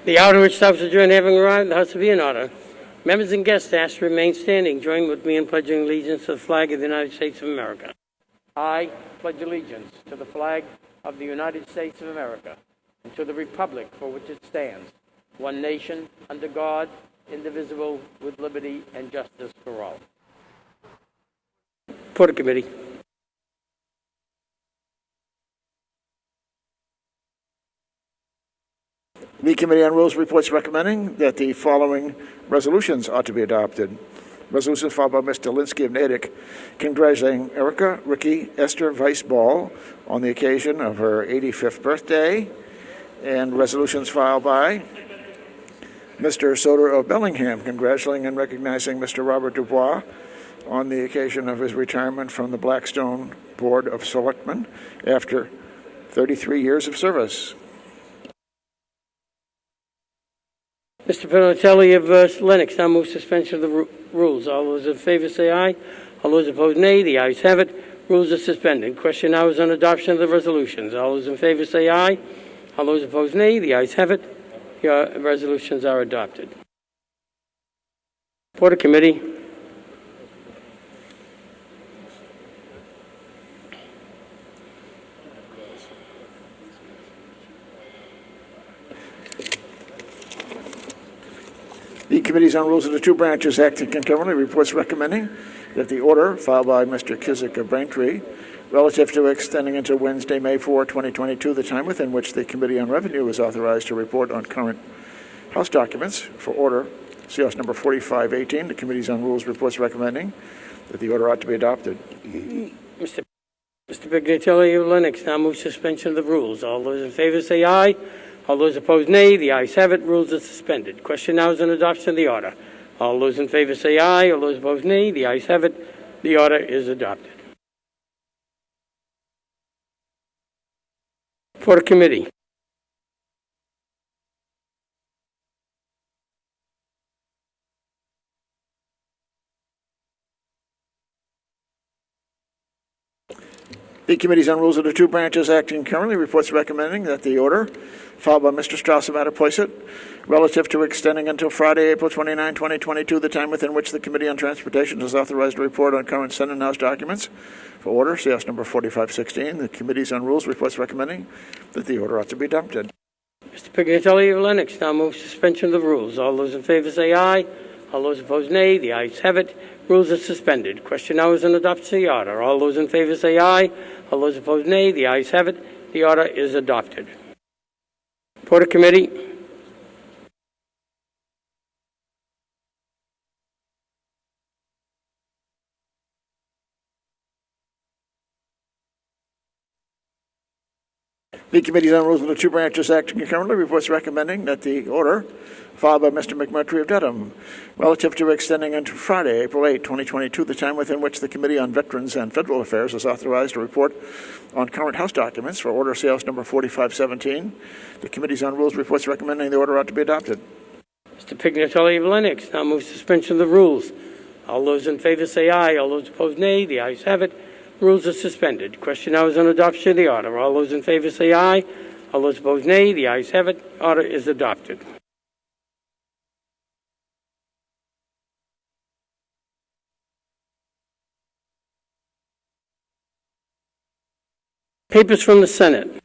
The hour to which stops adjourned having arrived, the House will be in order. Members and guests asked to remain standing. Join with me in pledging allegiance to the flag of the United States of America. I pledge allegiance to the flag of the United States of America and to the republic for which it stands, one nation, under God, indivisible, with liberty and justice for all. Porter Committee. The Committee on Rules reports recommending that the following resolutions ought to be adopted. Resolution filed by Mr. Linsky of Natick, congratulating Erica Ricky Esther Weiss Ball on the occasion of her 85th birthday, and resolutions filed by Mr. Soder of Bellingham, congratulating and recognizing Mr. Robert Dubois on the occasion of his retirement from the Blackstone Board of Selectmen after 33 years of service. Mr. Pinatelli of Lennox now moves suspension of the rules. All those in favor say aye. All those opposed, nay. The ayes have it. Rules are suspended. Question now is on adoption of the resolutions. All those in favor say aye. All those opposed, nay. The ayes have it. Your resolutions are adopted. Porter Committee. The Committees on Rules of the two branches acting concurrently reports recommending that the order filed by Mr. Kizik of Braintree relative to extending until Wednesday, May 4, 2022, the time within which the Committee on Revenue is authorized to report on current House documents for order, CS number 4518. The Committees on Rules reports recommending that the order ought to be adopted. Mr. Pignatelli of Lennox now moves suspension of the rules. All those in favor say aye. All those opposed, nay. The ayes have it. Rules are suspended. Question now is on adoption of the order. All those in favor say aye. All those opposed, nay. The ayes have it. The order is adopted. Porter Committee. The Committees on Rules of the two branches acting currently reports recommending that the order filed by Mr. Strauss of Mattapoisett relative to extending until Friday, April 29, 2022, the time within which the Committee on Transportation is authorized to report on current Senate and House documents for order, CS number 4516. The Committees on Rules reports recommending that the order ought to be adopted. Mr. Pignatelli of Lennox now moves suspension of the rules. All those in favor say aye. All those opposed, nay. The ayes have it. Rules are suspended. Question now is on adoption of the order. All those in favor say aye. All those opposed, nay. The ayes have it. The order is adopted. Porter Committee. The Committees on Rules of the two branches acting concurrently reports recommending that the order filed by Mr. McMurtry of Dedham relative to extending until Friday, April 8, 2022, the time within which the Committee on Veterans and Federal Affairs is authorized to report on current House documents for order CS number 4517. The Committees on Rules reports recommending the order ought to be adopted. Mr. Pignatelli of Lennox now moves suspension of the rules. All those in favor say aye. All those opposed, nay. The ayes have it. Rules are suspended. Question now is on adoption of the order. All those in favor say aye. All those opposed, nay. The ayes have it. Order is adopted. Papers from the Senate.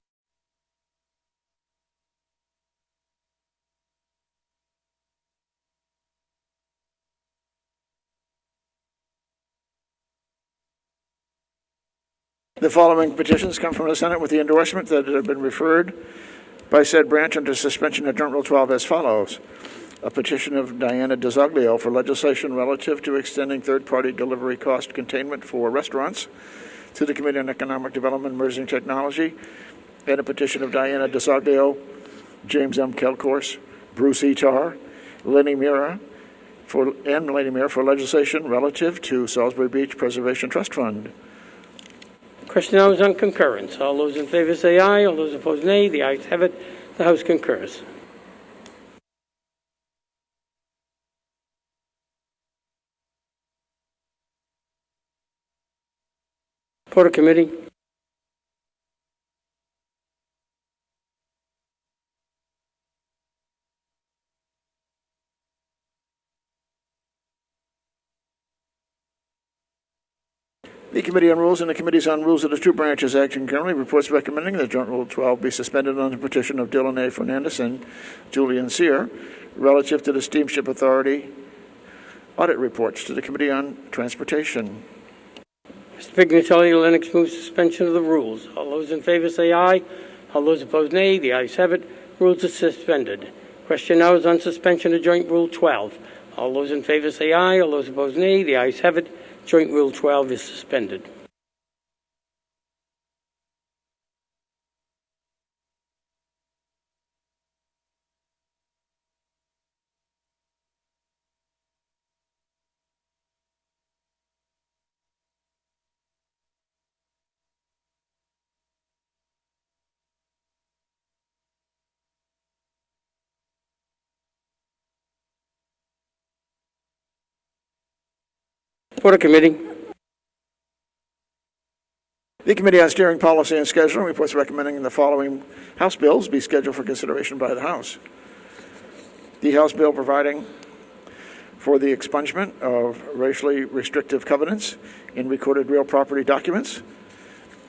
The following petitions come from the Senate with the endorsement that it have been referred by said branch under suspension of Joint Rule 12 as follows. A petition of Diana DeZoglio for legislation relative to extending third-party delivery cost containment for restaurants to the Committee on Economic Development and Emerging Technology, and a petition of Diana DeZoglio, James M. Kelcourse, Bruce Etar, Lenny Mira for legislation relative to Salisbury Beach Preservation Trust Fund. Question now is on concurrence. All those in favor say aye. All those opposed, nay. The ayes have it. The House concurs. Porter Committee. The Committee on Rules and the Committees on Rules of the two branches acting currently reports recommending that Joint Rule 12 be suspended on the petition of Dylan A. Fernandez and Julian Sear relative to the Steamship Authority audit reports. To the Committee on Transportation. Mr. Pignatelli, Lennox moves suspension of the rules. All those in favor say aye. All those opposed, nay. The ayes have it. Rules are suspended. Question now is on suspension of Joint Rule 12. All those in favor say aye. All those opposed, nay. The ayes have it. Joint Rule 12 is suspended. Order committee. The Committee on Steering Policy and Scheduling reports recommending the following House bills be scheduled for consideration by the House. The House bill providing for the expungement of racially restrictive covenants in recorded real property documents,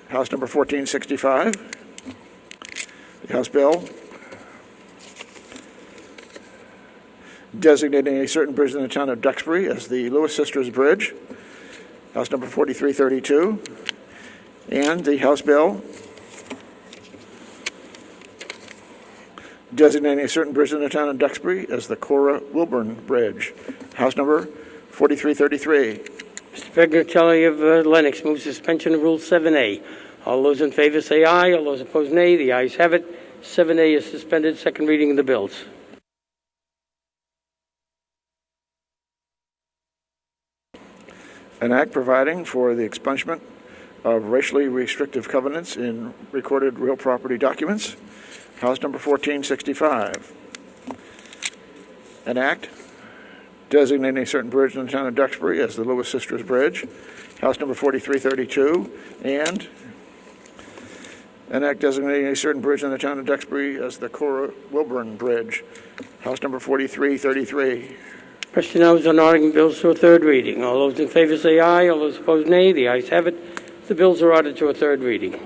House number 1465. The House bill designating a certain bridge in the town of Duxbury as the Lewis Sisters Bridge, House number 4332. And the House bill designating a certain bridge in the town of Duxbury as the Cora Wilburn Bridge, House number 4333. Mr. Pignatelli of Lennox moves suspension of Rule 7A. All those in favor say aye. All those opposed, nay. The ayes have it. 7A is suspended. Second reading of the bills. An act providing for the expungement of racially restrictive covenants in recorded real property documents, House number 1465. An act designating a certain bridge in the town of Duxbury as the Lewis Sisters Bridge, House number 4332, and an act designating a certain bridge in the town of Duxbury as the Cora Wilburn Bridge, House number 4333. Question now is on ordering bills to a third reading. All those in favor say aye. All those opposed, nay. The ayes have it. The bills are ordered to a third reading.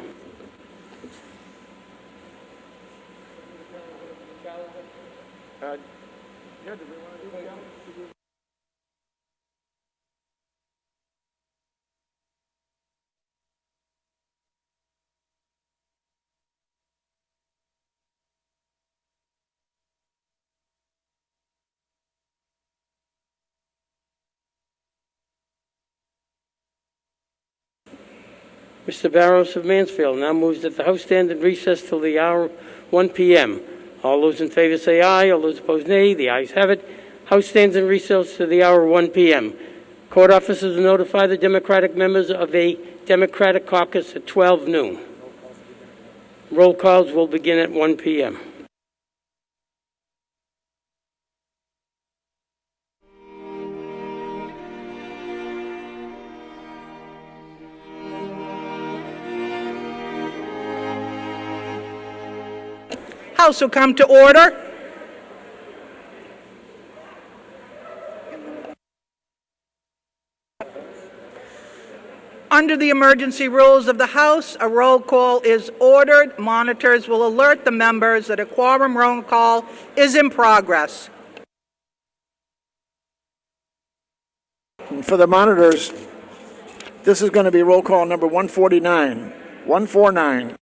Mr. Barros of Mansfield now moves that the House stand in recess till the hour 1 p.m. All those in favor say aye. All those opposed, nay. The ayes have it. House stands in recess to the hour 1 p.m. Court officers will notify the Democratic members of a Democratic caucus at 12 noon. Roll calls will begin at 1 p.m. House will come to order. Under the emergency rules of the House, a roll call is ordered. Monitors will alert the members that a quorum roll call is in progress. For the monitors, this is going to be roll call number 149. 149.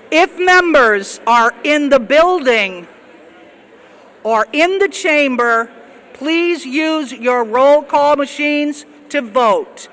If members are in the building or in the chamber, please use your roll call machines to vote.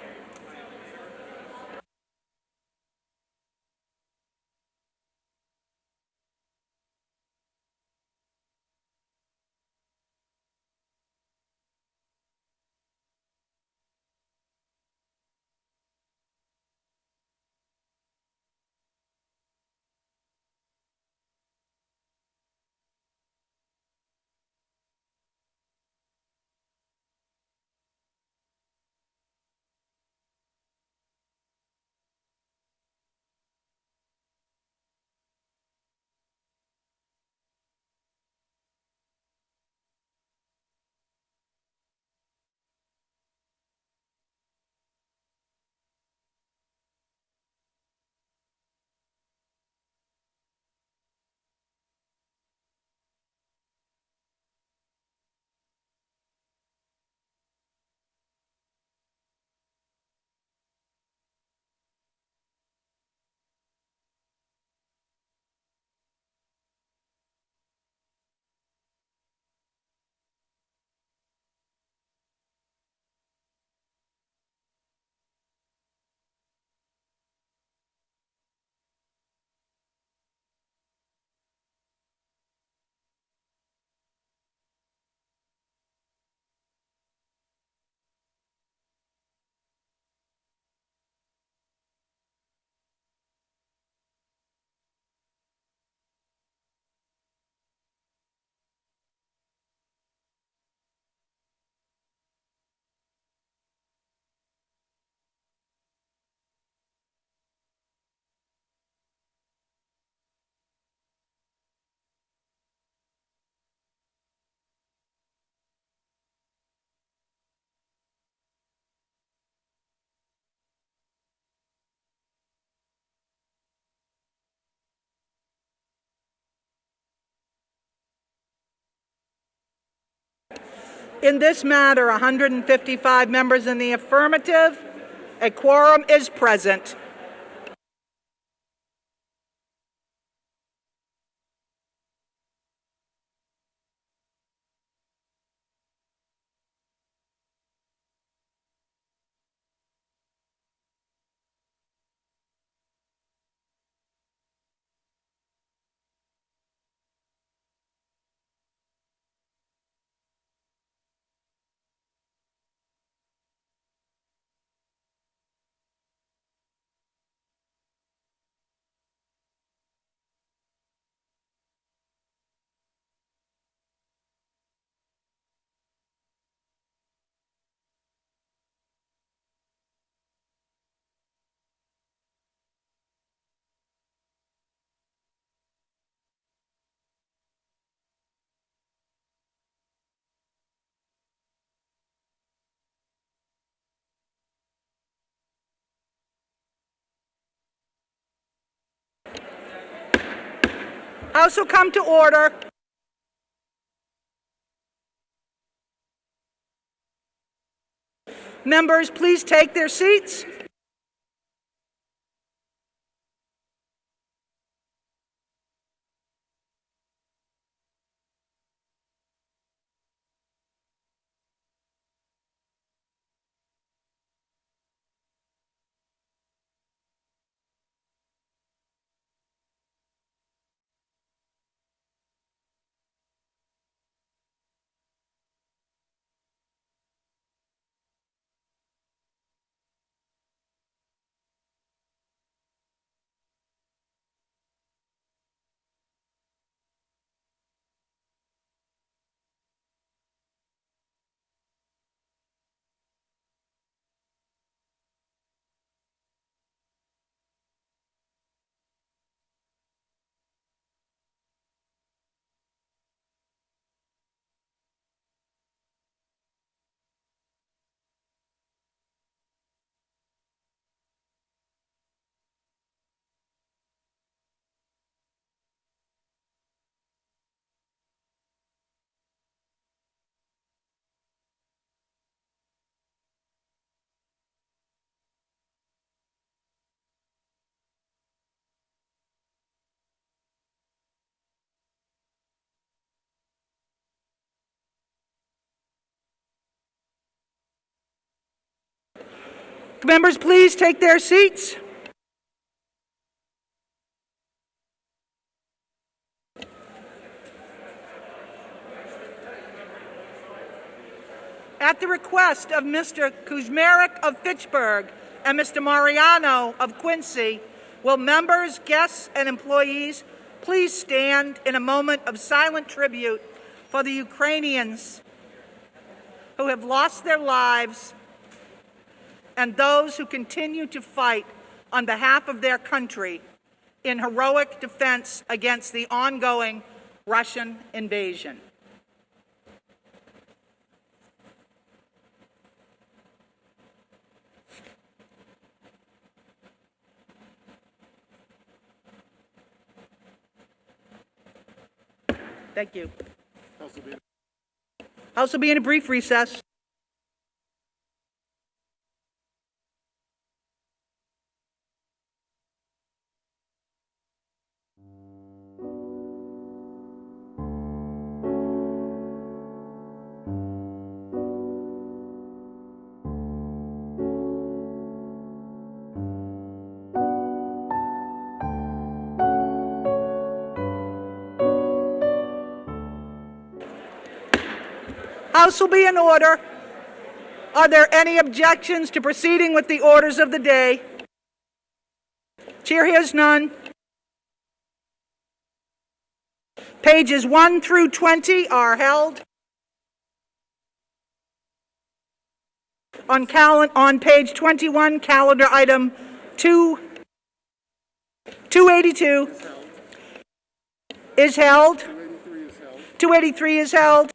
In this matter, 155 members in the affirmative. A quorum is present. House will come to order. Members, please take their seats. Members, please take their seats. At the request of Mr. Kuzmarek of Fitchburg and Mr. Mariano of Quincy, will members, guests, and employees please stand in a moment of silent tribute for the Ukrainians who have lost their lives and those who continue to fight on behalf of their country in heroic defense against the ongoing Russian invasion. Thank you. House will be in a brief recess. House will be in order. Are there any objections to proceeding with the orders of the day? Chair hears none. Pages 1 through 20 are held. On page 21, calendar item 282 is held. 283 is held.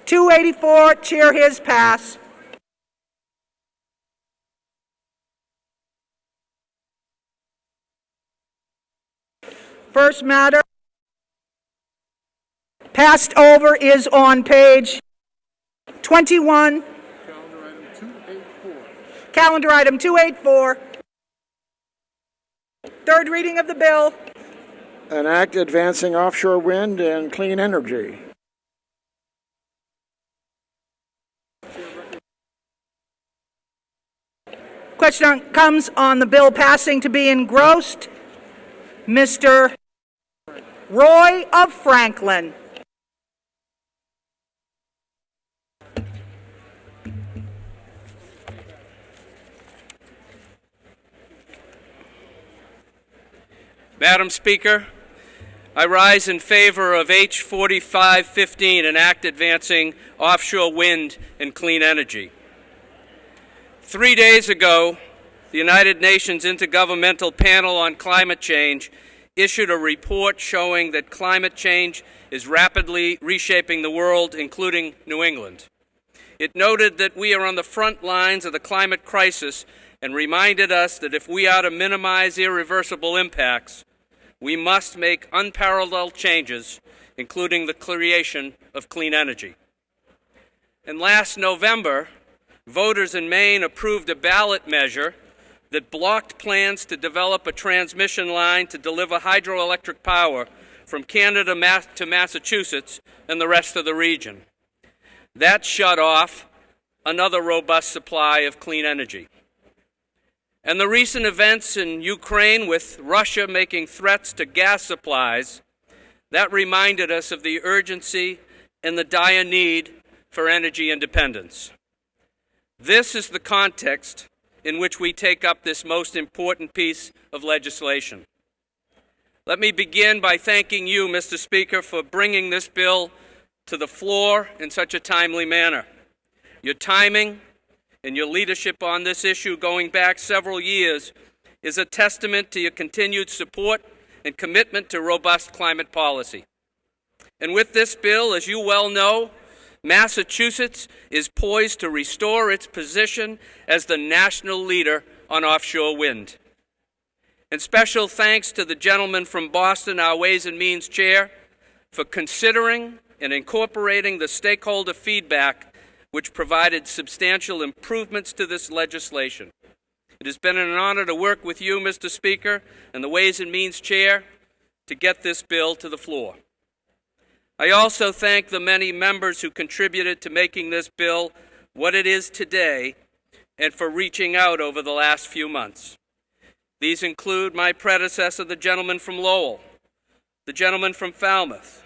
284, chair hears pass. First matter passed over is on page 21. Calendar item 284. Third reading of the bill. An act advancing offshore wind and clean energy. Question comes on the bill passing to be engrossed. Mr. Roy of Franklin. Madam Speaker, I rise in favor of H 4515, an act advancing offshore wind and clean energy. 3 days ago, the United Nations Intergovernmental Panel on Climate Change issued a report showing that climate change is rapidly reshaping the world, including New England. It noted that we are on the front lines of the climate crisis and reminded us that if we are to minimize irreversible impacts, we must make unparalleled changes, including the creation of clean energy. And last November, voters in Maine approved a ballot measure that blocked plans to develop a transmission line to deliver hydroelectric power from Canada to Massachusetts and the rest of the region. That shut off another robust supply of clean energy. And the recent events in Ukraine, with Russia making threats to gas supplies, that reminded us of the urgency and the dire need for energy independence. This is the context in which we take up this most important piece of legislation. Let me begin by thanking you, Mr. Speaker, for bringing this bill to the floor in such a timely manner. Your timing and your leadership on this issue going back several years is a testament to your continued support and commitment to robust climate policy. And with this bill, as you well know, Massachusetts is poised to restore its position as the national leader on offshore wind. And special thanks to the gentleman from Boston, our Ways and Means Chair, for considering and incorporating the stakeholder feedback which provided substantial improvements to this legislation. It has been an honor to work with you, Mr. Speaker, and the Ways and Means Chair to get this bill to the floor. I also thank the many members who contributed to making this bill what it is today and for reaching out over the last few months. These include my predecessor, the gentleman from Lowell, the gentleman from Falmouth,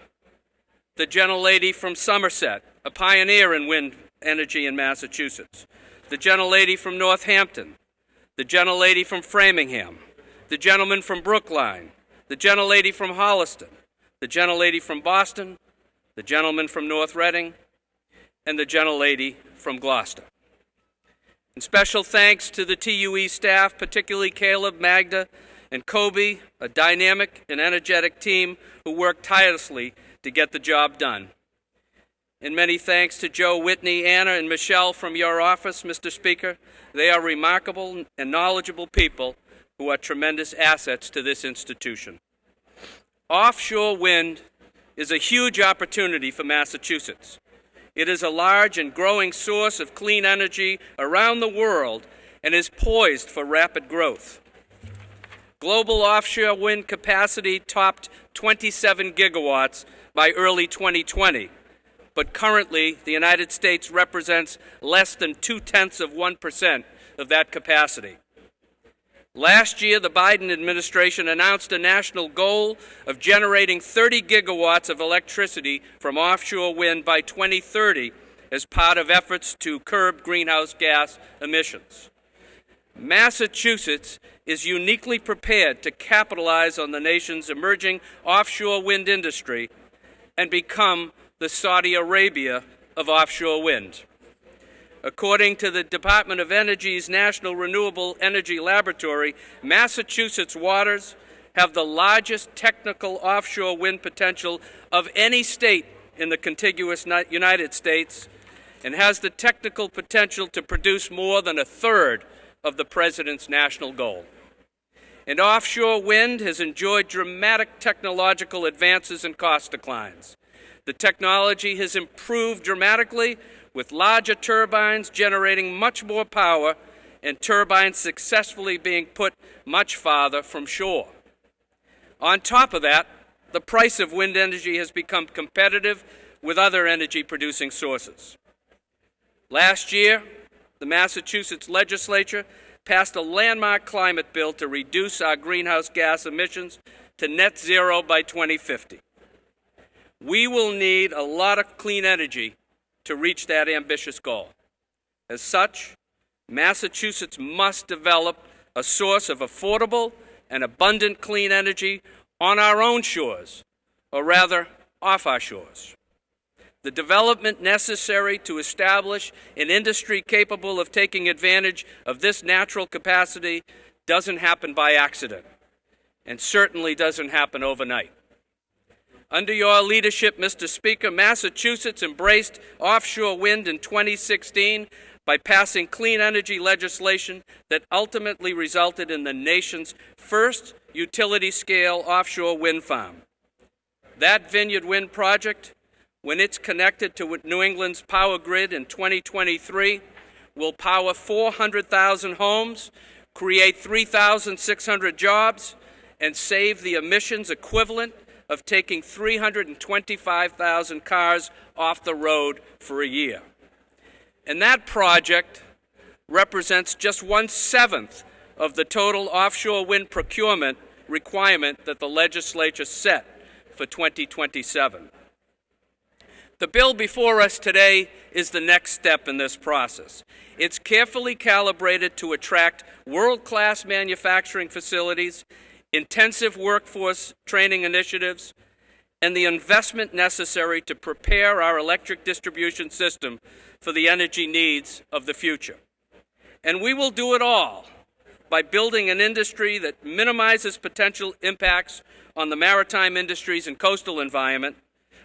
the gentlelady from Somerset, a pioneer in wind energy in Massachusetts, the gentlelady from Northampton, the gentlelady from Framingham, the gentleman from Brookline, the gentlelady from Holliston, the gentlelady from Boston, the gentleman from North Reading, and the gentlelady from Gloucester. And special thanks to the TUE staff, particularly Caleb, Magda, and Kobe, a dynamic and energetic team who worked tirelessly to get the job done. And many thanks to Joe, Whitney, Anna, and Michelle from your office, Mr. Speaker. They are remarkable and knowledgeable people who are tremendous assets to this institution. Offshore wind is a huge opportunity for Massachusetts. It is a large and growing source of clean energy around the world and is poised for rapid growth. Global offshore wind capacity topped 27 gigawatts by early 2020, but currently the United States represents less than 0.2% of that capacity. Last year, the Biden administration announced a national goal of generating 30 gigawatts of electricity from offshore wind by 2030 as part of efforts to curb greenhouse gas emissions. Massachusetts is uniquely prepared to capitalize on the nation's emerging offshore wind industry and become the Saudi Arabia of offshore wind. According to the Department of Energy's National Renewable Energy Laboratory, Massachusetts waters have the largest technical offshore wind potential of any state in the contiguous United States and has the technical potential to produce more than a third of the President's national goal. And offshore wind has enjoyed dramatic technological advances and cost declines. The technology has improved dramatically, with larger turbines generating much more power and turbines successfully being put much farther from shore. On top of that, the price of wind energy has become competitive with other energy-producing sources. Last year, the Massachusetts legislature passed a landmark climate bill to reduce our greenhouse gas emissions to net zero by 2050. We will need a lot of clean energy to reach that ambitious goal. As such, Massachusetts must develop a source of affordable and abundant clean energy on our own shores, or rather, off our shores. The development necessary to establish an industry capable of taking advantage of this natural capacity doesn't happen by accident, and certainly doesn't happen overnight. Under your leadership, Mr. Speaker, Massachusetts embraced offshore wind in 2016 by passing clean energy legislation that ultimately resulted in the nation's first utility-scale offshore wind farm. That Vineyard Wind project, when it's connected to New England's power grid in 2023, will power 400,000 homes, create 3,600 jobs, and save the emissions equivalent of taking 325,000 cars off the road for a year. And that project represents just 1/7 of the total offshore wind procurement requirement that the legislature set for 2027. The bill before us today is the next step in this process. It's carefully calibrated to attract world-class manufacturing facilities, intensive workforce training initiatives, and the investment necessary to prepare our electric distribution system for the energy needs of the future. And we will do it all by building an industry that minimizes potential impacts on the maritime industries and coastal environment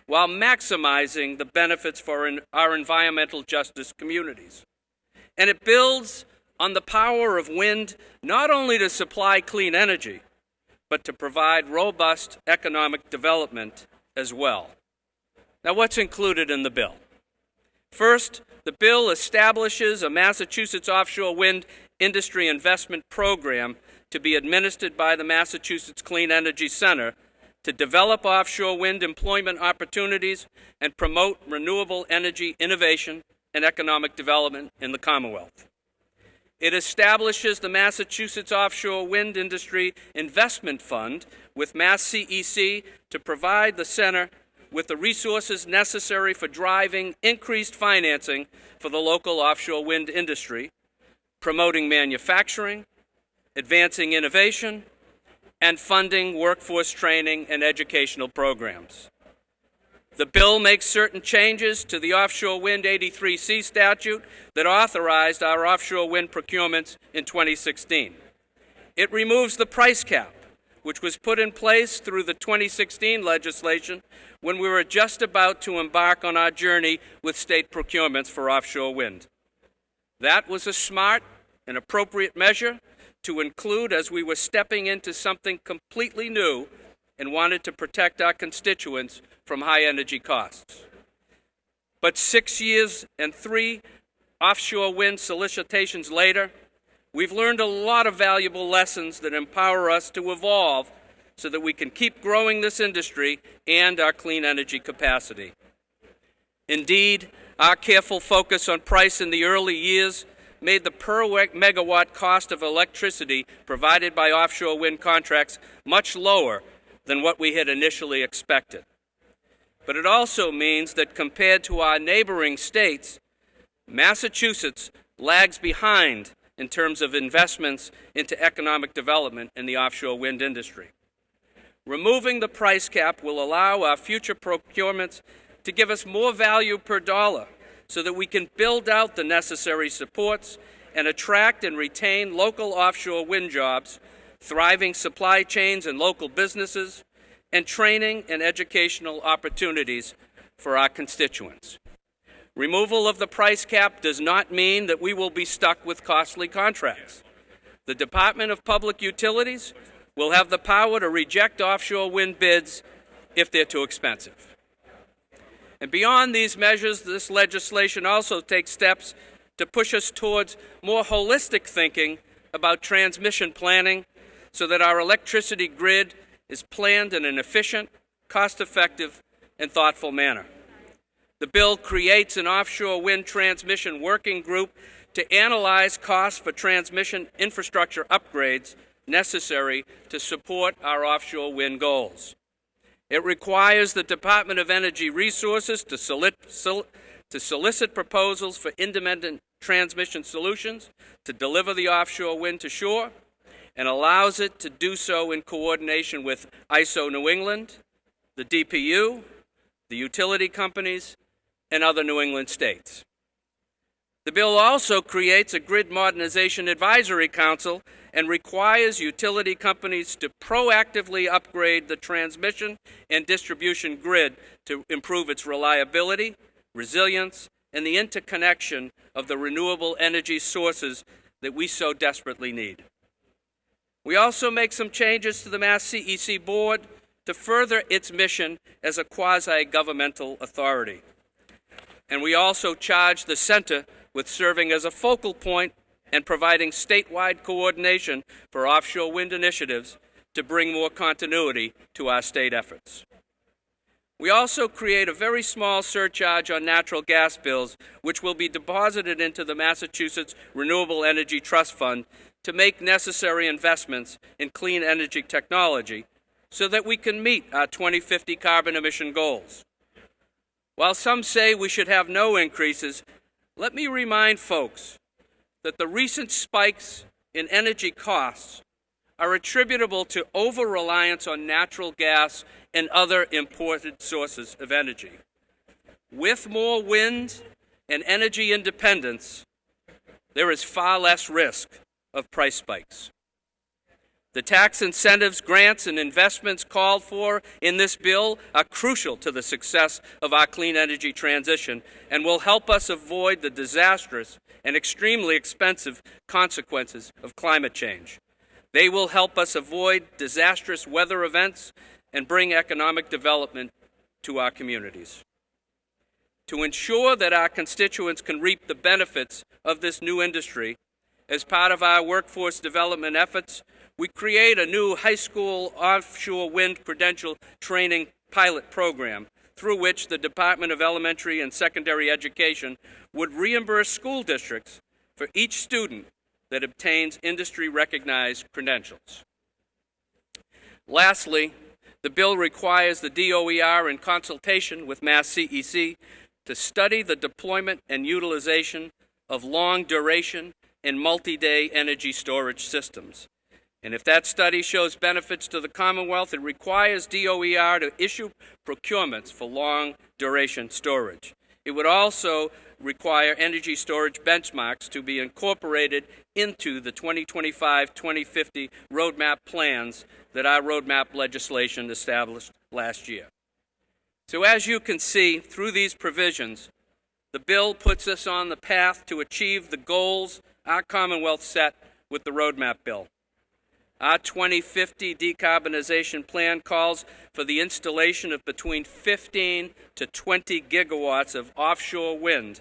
while maximizing the benefits for our environmental justice communities. And it builds on the power of wind not only to supply clean energy, but to provide robust economic development as well. Now, what's included in the bill? First, the bill establishes a Massachusetts offshore wind industry investment program to be administered by the Massachusetts Clean Energy Center to develop offshore wind employment opportunities and promote renewable energy innovation, and economic development in the Commonwealth. It establishes the Massachusetts Offshore Wind Industry Investment Fund with Mass CEC to provide the center with the resources necessary for driving increased financing for the local offshore wind industry, promoting manufacturing, advancing innovation, and funding workforce training and educational programs. The bill makes certain changes to the Offshore Wind 83C statute that authorized our offshore wind procurements in 2016. It removes the price cap, which was put in place through the 2016 legislation when we were just about to embark on our journey with state procurements for offshore wind. That was a smart and appropriate measure to include as we were stepping into something completely new and wanted to protect our constituents from high energy costs. But 6 years and 3 offshore wind solicitations later, we've learned a lot of valuable lessons that empower us to evolve so that we can keep growing this industry and our clean energy capacity. Indeed, our careful focus on price in the early years made the per megawatt cost of electricity provided by offshore wind contracts much lower than what we had initially expected. But it also means that compared to our neighboring states, Massachusetts lags behind in terms of investments into economic development in the offshore wind industry. Removing the price cap will allow our future procurements to give us more value per dollar so that we can build out the necessary supports and attract and retain local offshore wind jobs, thriving supply chains and local businesses, and training and educational opportunities for our constituents. Removal of the price cap does not mean that we will be stuck with costly contracts. The Department of Public Utilities will have the power to reject offshore wind bids if they're too expensive. And beyond these measures, this legislation also takes steps to push us towards more holistic thinking about transmission planning so that our electricity grid is planned in an efficient, cost-effective, and thoughtful manner. The bill creates an offshore wind transmission working group to analyze costs for transmission infrastructure upgrades necessary to support our offshore wind goals. It requires the Department of Energy Resources to solicit proposals for independent transmission solutions to deliver the offshore wind to shore, and allows it to do so in coordination with ISO New England, the DPU, the utility companies, and other New England states. The bill also creates a Grid Modernization Advisory Council and requires utility companies to proactively upgrade the transmission and distribution grid to improve its reliability, resilience, and the interconnection of the renewable energy sources that we so desperately need. We also make some changes to the Mass CEC board to further its mission as a quasi-governmental authority. And we also charge the center with serving as a focal point and providing statewide coordination for offshore wind initiatives to bring more continuity to our state efforts. We also create a very small surcharge on natural gas bills, which will be deposited into the Massachusetts Renewable Energy Trust Fund to make necessary investments in clean energy technology so that we can meet our 2050 carbon emission goals. While some say we should have no increases, let me remind folks that the recent spikes in energy costs are attributable to over-reliance on natural gas and other imported sources of energy. With more wind and energy independence, there is far less risk of price spikes. The tax incentives, grants, and investments called for in this bill are crucial to the success of our clean energy transition and will help us avoid the disastrous and extremely expensive consequences of climate change. They will help us avoid disastrous weather events and bring economic development to our communities. To ensure that our constituents can reap the benefits of this new industry, as part of our workforce development efforts, we create a new high school offshore wind credential training pilot program through which the Department of Elementary and Secondary Education would reimburse school districts for each student that obtains industry-recognized credentials. Lastly, the bill requires the DOER, in consultation with Mass CEC, to study the deployment and utilization of long-duration and multi-day energy storage systems. And if that study shows benefits to the Commonwealth, it requires DOER to issue procurements for long-duration storage. It would also require energy storage benchmarks to be incorporated into the 2025-2050 roadmap plans that our roadmap legislation established last year. So as you can see, through these provisions, the bill puts us on the path to achieve the goals our Commonwealth set with the roadmap bill. Our 2050 decarbonization plan calls for the installation of between 15 to 20 gigawatts of offshore wind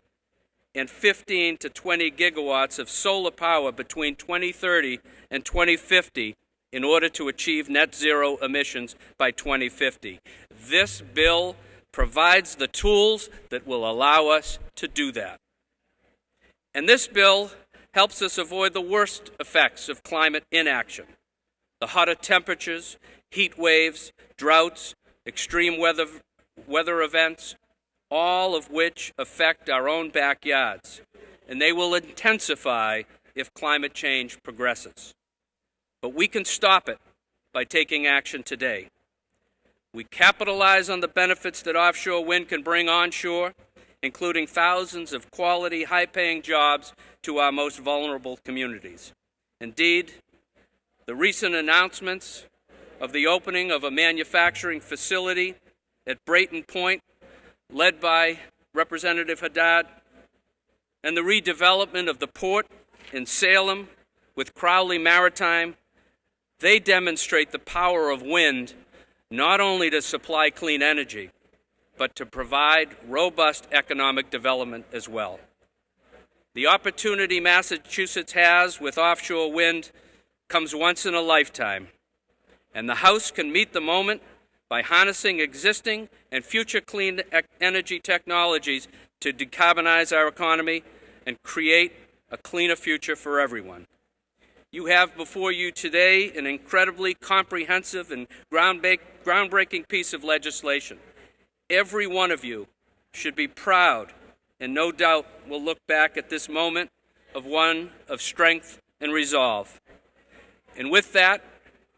and 15 to 20 gigawatts of solar power between 2030 and 2050 in order to achieve net zero emissions by 2050. This bill provides the tools that will allow us to do that. And this bill helps us avoid the worst effects of climate inaction: the hotter temperatures, heat waves, droughts, extreme weather events, all of which affect our own backyards, and they will intensify if climate change progresses. But we can stop it by taking action today. We capitalize on the benefits that offshore wind can bring onshore, including thousands of quality, high-paying jobs to our most vulnerable communities. Indeed, the recent announcements of the opening of a manufacturing facility at Brayton Point, led by Representative Haddad, and the redevelopment of the port in Salem with Crowley Maritime, they demonstrate the power of wind not only to supply clean energy, but to provide robust economic development as well. The opportunity Massachusetts has with offshore wind comes once in a lifetime, and the House can meet the moment by harnessing existing and future clean energy technologies to decarbonize our economy and create a cleaner future for everyone. You have before you today an incredibly comprehensive and groundbreaking piece of legislation. Every one of you should be proud and no doubt will look back at this moment of one of strength and resolve. And with that,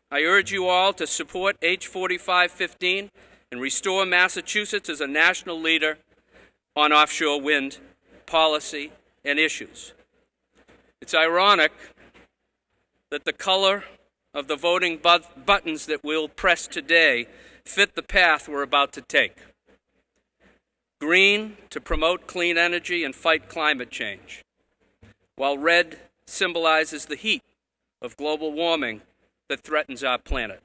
I urge you all to support H 4515 and restore Massachusetts as a national leader on offshore wind policy and issues. It's ironic that the color of the voting buttons that we'll press today fit the path we're about to take. Green to promote clean energy and fight climate change, while red symbolizes the heat of global warming that threatens our planet.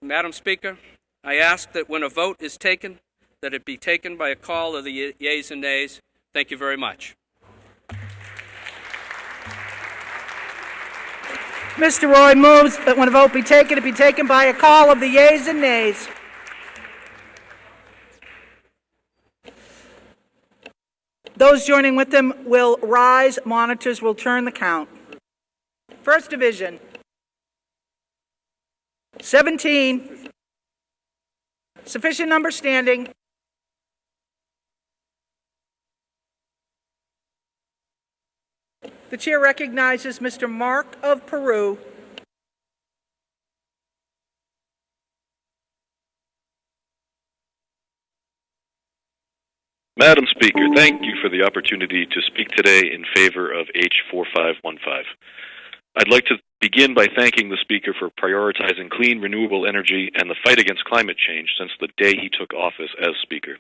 Madam Speaker, I ask that when a vote is taken, that it be taken by a call of the yeas and nays. Thank you very much. Mr. Roy moves that when a vote be taken, it be taken by a call of the yeas and nays. Those joining with them will rise. Monitors will turn the count. First Division, 17. Sufficient number standing. The chair recognizes Mr. Mark of Peru. Madam Speaker, thank you for the opportunity to speak today in favor of H 4515. I'd like to begin by thanking the Speaker for prioritizing clean, renewable energy and the fight against climate change since the day he took office as Speaker.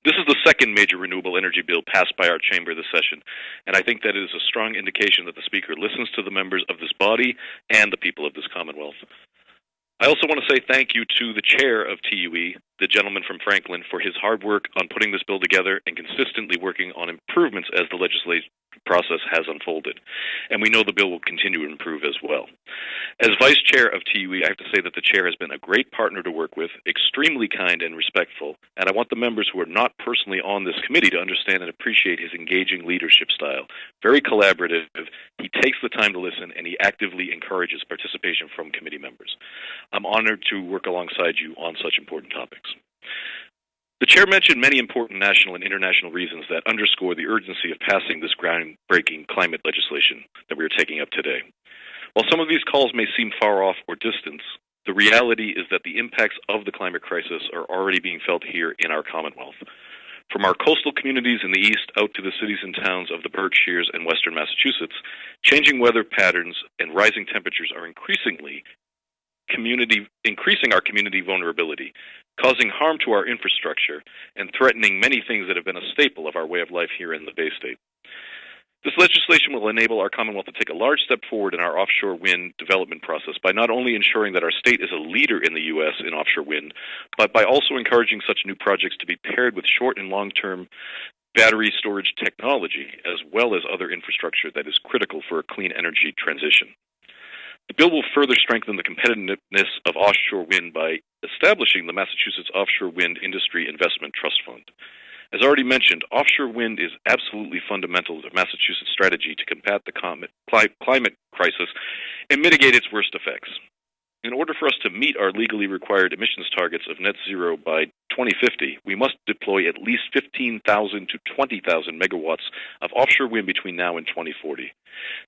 This is the second major renewable energy bill passed by our chamber this session, and I think that it is a strong indication that the Speaker listens to the members of this body and the people of this Commonwealth. I also want to say thank you to the chair of TUE, the gentleman from Franklin, for his hard work on putting this bill together and consistently working on improvements as the legislative process has unfolded. And we know the bill will continue to improve as well. As Vice Chair of TUE, I have to say that the Chair has been a great partner to work with, extremely kind and respectful, and I want the members who are not personally on this committee to understand and appreciate his engaging leadership style. Very collaborative, he takes the time to listen, and he actively encourages participation from committee members. I'm honored to work alongside you on such important topics. The Chair mentioned many important national and international reasons that underscore the urgency of passing this groundbreaking climate legislation that we are taking up today. While some of these calls may seem far off or distant, the reality is that the impacts of the climate crisis are already being felt here in our Commonwealth. From our coastal communities in the east out to the cities and towns of the Berkshires and western Massachusetts, changing weather patterns and rising temperatures are increasing our community vulnerability, causing harm to our infrastructure and threatening many things that have been a staple of our way of life here in the Bay State. This legislation will enable our Commonwealth to take a large step forward in our offshore wind development process by not only ensuring that our state is a leader in the U.S. in offshore wind, but by also encouraging such new projects to be paired with short and long-term battery storage technology, as well as other infrastructure that is critical for a clean energy transition. The bill will further strengthen the competitiveness of offshore wind by establishing the Massachusetts Offshore Wind Industry Investment Trust Fund. As already mentioned, offshore wind is absolutely fundamental to Massachusetts' strategy to combat the climate crisis and mitigate its worst effects. In order for us to meet our legally required emissions targets of net zero by 2050, we must deploy at least 15,000 to 20,000 megawatts of offshore wind between now and 2040.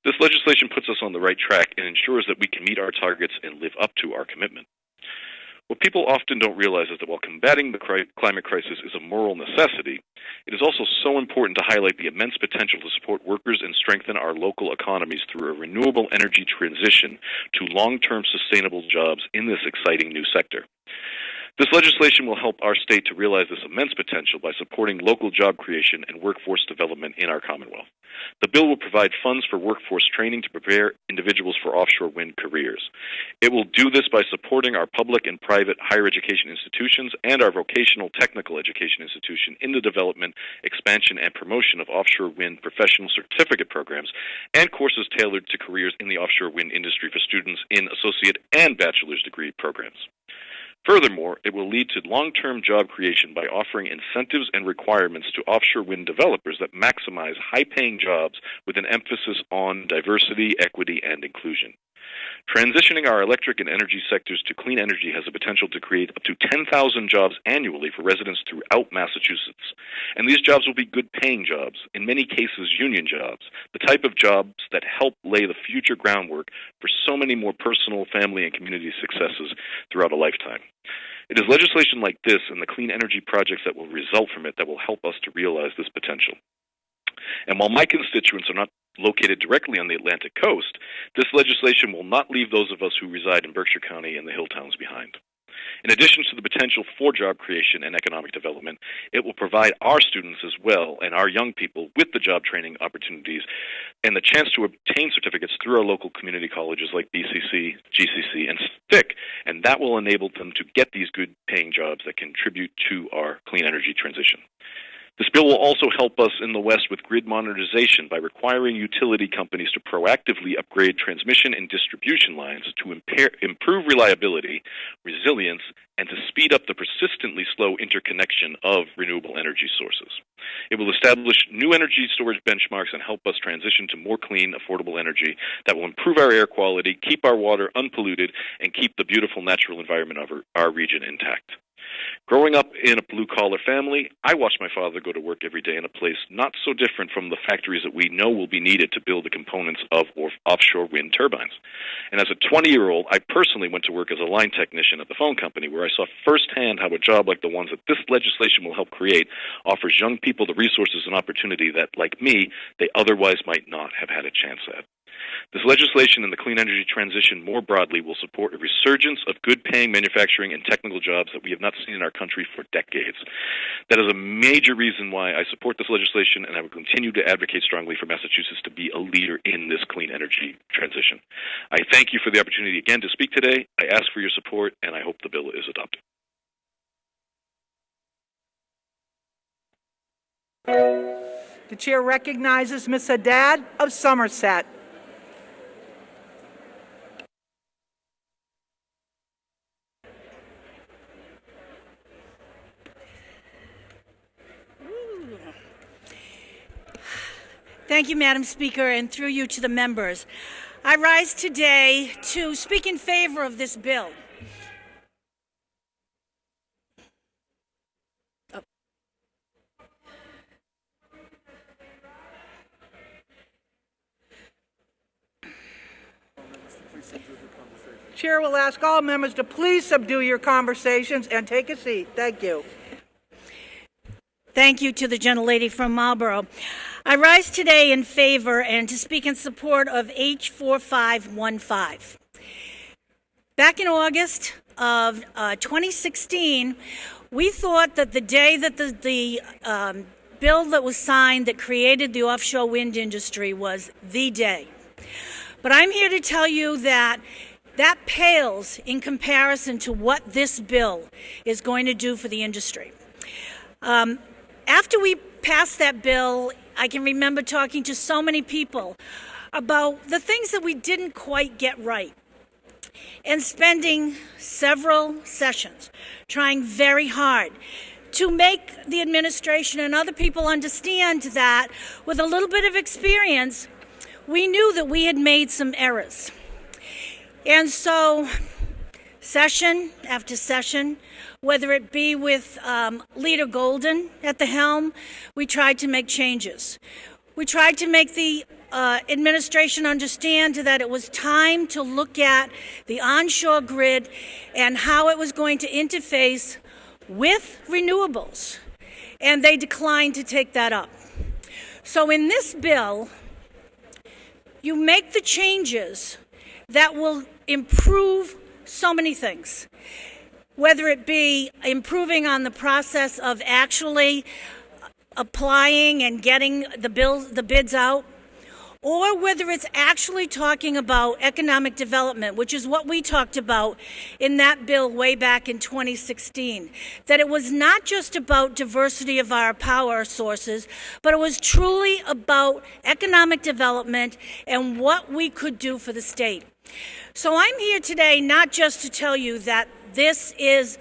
This legislation puts us on the right track and ensures that we can meet our targets and live up to our commitment. What people often don't realize is that while combating the climate crisis is a moral necessity, it is also so important to highlight the immense potential to support workers and strengthen our local economies through a renewable energy transition to long-term sustainable jobs in this exciting new sector. This legislation will help our state to realize this immense potential by supporting local job creation and workforce development in our Commonwealth. The bill will provide funds for workforce training to prepare individuals for offshore wind careers. It will do this by supporting our public and private higher education institutions and our vocational technical education institution in the development, expansion, and promotion of offshore wind professional certificate programs and courses tailored to careers in the offshore wind industry for students in associate and bachelor's degree programs. Furthermore, it will lead to long-term job creation by offering incentives and requirements to offshore wind developers that maximize high-paying jobs with an emphasis on diversity, equity, and inclusion. Transitioning our electric and energy sectors to clean energy has the potential to create up to 10,000 jobs annually for residents throughout Massachusetts. And these jobs will be good-paying jobs, in many cases union jobs, the type of jobs that help lay the future groundwork for so many more personal, family, and community successes throughout a lifetime. It is legislation like this and the clean energy projects that will result from it that will help us to realize this potential. And while my constituents are not located directly on the Atlantic coast, this legislation will not leave those of us who reside in Berkshire County and the hill towns behind. In addition to the potential for job creation and economic development, it will provide our students as well and our young people with the job training opportunities and the chance to obtain certificates through our local community colleges like BCC, GCC, and STIC, and that will enable them to get these good-paying jobs that contribute to our clean energy transition. This bill will also help us in the West with grid modernization by requiring utility companies to proactively upgrade transmission and distribution lines to improve reliability, resilience, and to speed up the persistently slow interconnection of renewable energy sources. It will establish new energy storage benchmarks and help us transition to more clean, affordable energy that will improve our air quality, keep our water unpolluted, and keep the beautiful natural environment of our region intact. Growing up in a blue-collar family, I watched my father go to work every day in a place not so different from the factories that we know will be needed to build the components of offshore wind turbines. And as a 20-year-old, I personally went to work as a line technician at the phone company where I saw firsthand how a job like the ones that this legislation will help create offers young people the resources and opportunity that, like me, they otherwise might not have had a chance at. This legislation and the clean energy transition more broadly will support a resurgence of good-paying manufacturing and technical jobs that we have not seen in our country for decades. That is a major reason why I support this legislation, and I will continue to advocate strongly for Massachusetts to be a leader in this clean energy transition. I thank you for the opportunity again to speak today. I ask for your support, and I hope the bill is adopted. The chair recognizes Ms. Haddad of Somerset. Thank you, Madam Speaker, and through you to the members. I rise today to speak in favor of this bill. Chair will ask all members to please subdue your conversations and take a seat. Thank you. Thank you to the gentlelady from Marlborough. I rise today in favor and to speak in support of H 4515. Back in August of 2016, we thought that the day that the bill that was signed that created the offshore wind industry was the day. But I'm here to tell you that that pales in comparison to what this bill is going to do for the industry. After we passed that bill, I can remember talking to so many people about the things that we didn't quite get right and spending several sessions trying very hard to make the administration and other people understand that with a little bit of experience, we knew that we had made some errors. And so, session after session, whether it be with Leader Golden at the helm, we tried to make changes. We tried to make the administration understand that it was time to look at the onshore grid and how it was going to interface with renewables. And they declined to take that up. So in this bill, you make the changes that will improve so many things, whether it be improving on the process of actually applying and getting the bids out, or whether it's actually talking about economic development, which is what we talked about in that bill way back in 2016, that it was not just about diversity of our power sources, but it was truly about economic development and what we could do for the state. So I'm here today not just to tell you that this is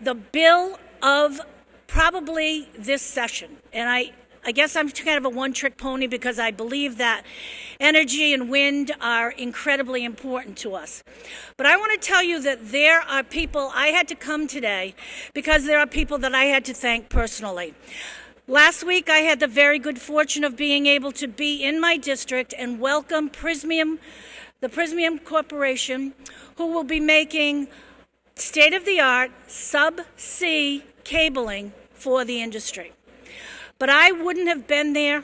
the bill of probably this session, and I guess I'm kind of a one-trick pony because I believe that energy and wind are incredibly important to us. But I want to tell you that there are people, I had to come today because there are people that I had to thank personally. Last week, I had the very good fortune of being able to be in my district and welcome the Prismium Corporation, who will be making state-of-the-art subsea cabling for the industry. But I wouldn't have been there,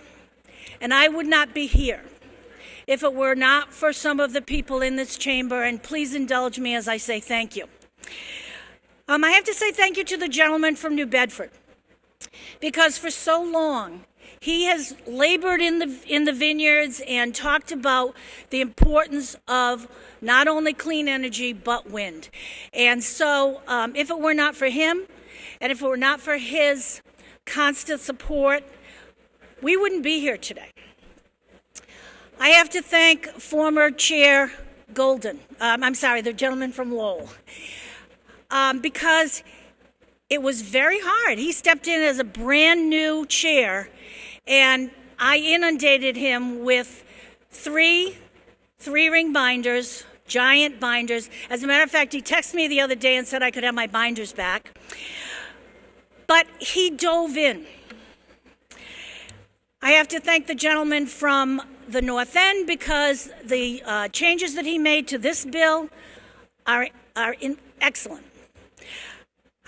and I would not be here if it were not for some of the people in this chamber, and please indulge me as I say thank you. I have to say thank you to the gentleman from New Bedford, because for so long, he has labored in the vineyards and talked about the importance of not only clean energy, but wind. And so if it were not for him, and if it were not for his constant support, we wouldn't be here today. I have to thank former Chair Golden, the gentleman from Lowell, because it was very hard. He stepped in as a brand new chair, and I inundated him with three-ring binders, giant binders. As a matter of fact, he texted me the other day and said I could have my binders back. But he dove in. I have to thank the gentleman from the North End because the changes that he made to this bill are excellent.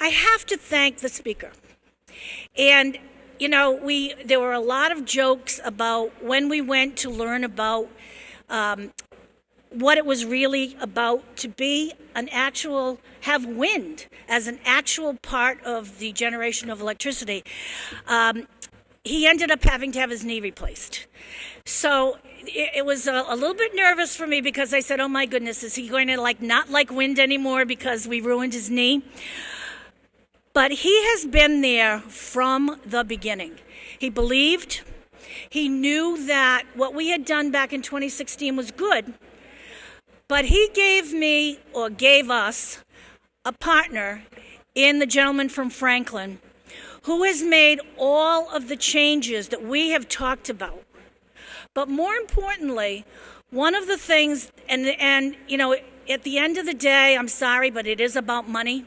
I have to thank the Speaker. And, you know, there were a lot of jokes about when we went to learn about what it was really about to be have wind as an actual part of the generation of electricity. He ended up having to have his knee replaced. So it was a little bit nervous for me because I said, oh my goodness, is he going to not like wind anymore because we ruined his knee? But he has been there from the beginning. He believed, he knew that what we had done back in 2016 was good, but he gave me, or gave us, a partner in the gentleman from Franklin who has made all of the changes that we have talked about. But more importantly, one of the things, and you know, at the end of the day, I'm sorry, but it is about money.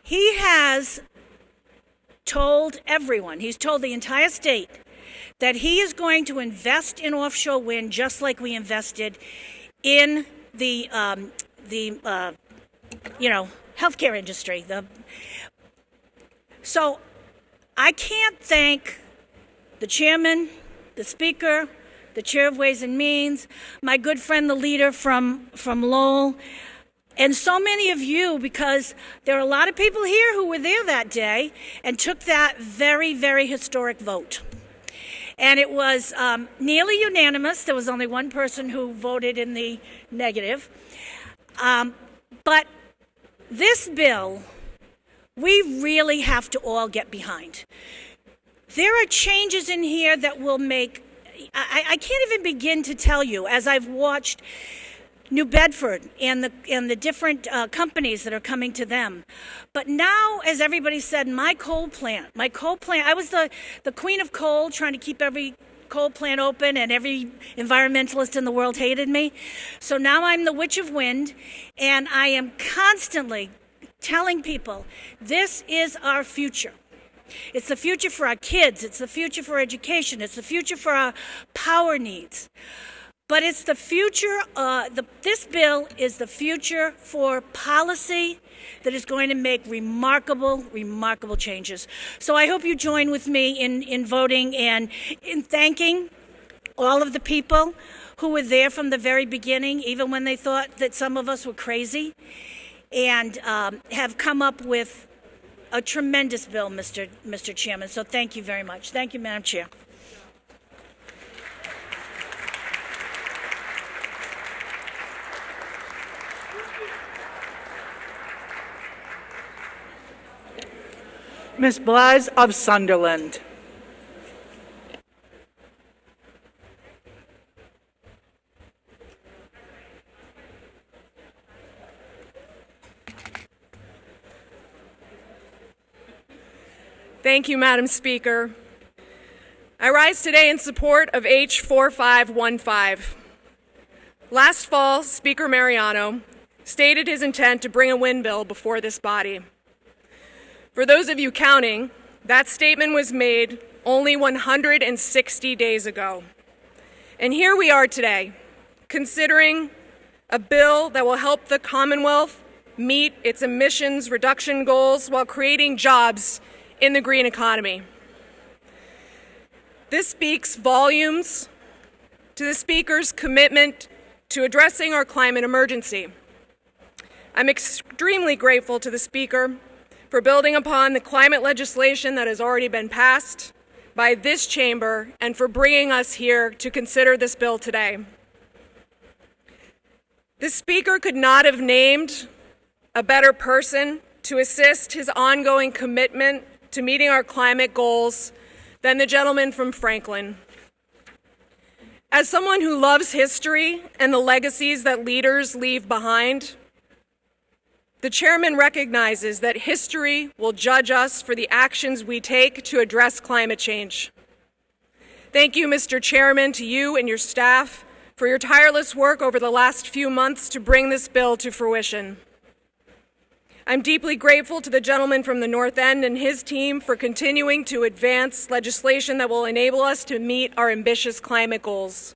He has told everyone, he's told the entire state, that he is going to invest in offshore wind just like we invested in the healthcare industry. So I can't thank the chairman, the speaker, the chair of Ways and Means, my good friend, the leader from Lowell, and so many of you, because there are a lot of people here who were there that day and took that very, very historic vote. And it was nearly unanimous. There was only one person who voted in the negative. But this bill, we really have to all get behind. There are changes in here that will make, I can't even begin to tell you, as I've watched New Bedford and the different companies that are coming to them. But now, as everybody said, my coal plant, I was the queen of coal, trying to keep every coal plant open, and every environmentalist in the world hated me. So now I'm the witch of wind, and I am constantly telling people, this is our future. It's the future for our kids. It's the future for education. It's the future for our power needs. But it's the future, this bill is the future for policy that is going to make remarkable, remarkable changes. So I hope you join with me in voting and in thanking all of the people who were there from the very beginning, even when they thought that some of us were crazy, and have come up with a tremendous bill, Mr. Chairman. So thank you very much. Thank you, Madam Chair. Ms. Blas of Sunderland. Thank you, Madam Speaker. I rise today in support of H 4515. Last fall, Speaker Mariano stated his intent to bring a wind bill before this body. For those of you counting, that statement was made only 160 days ago. And here we are today, considering a bill that will help the Commonwealth meet its emissions reduction goals while creating jobs in the green economy. This speaks volumes to the Speaker's commitment to addressing our climate emergency. I'm extremely grateful to the Speaker for building upon the climate legislation that has already been passed by this chamber and for bringing us here to consider this bill today. The Speaker could not have named a better person to assist his ongoing commitment to meeting our climate goals than the gentleman from Franklin. As someone who loves history and the legacies that leaders leave behind, the chairman recognizes that history will judge us for the actions we take to address climate change. Thank you, Mr. Chairman, to you and your staff for your tireless work over the last few months to bring this bill to fruition. I'm deeply grateful to the gentleman from the North End and his team for continuing to advance legislation that will enable us to meet our ambitious climate goals.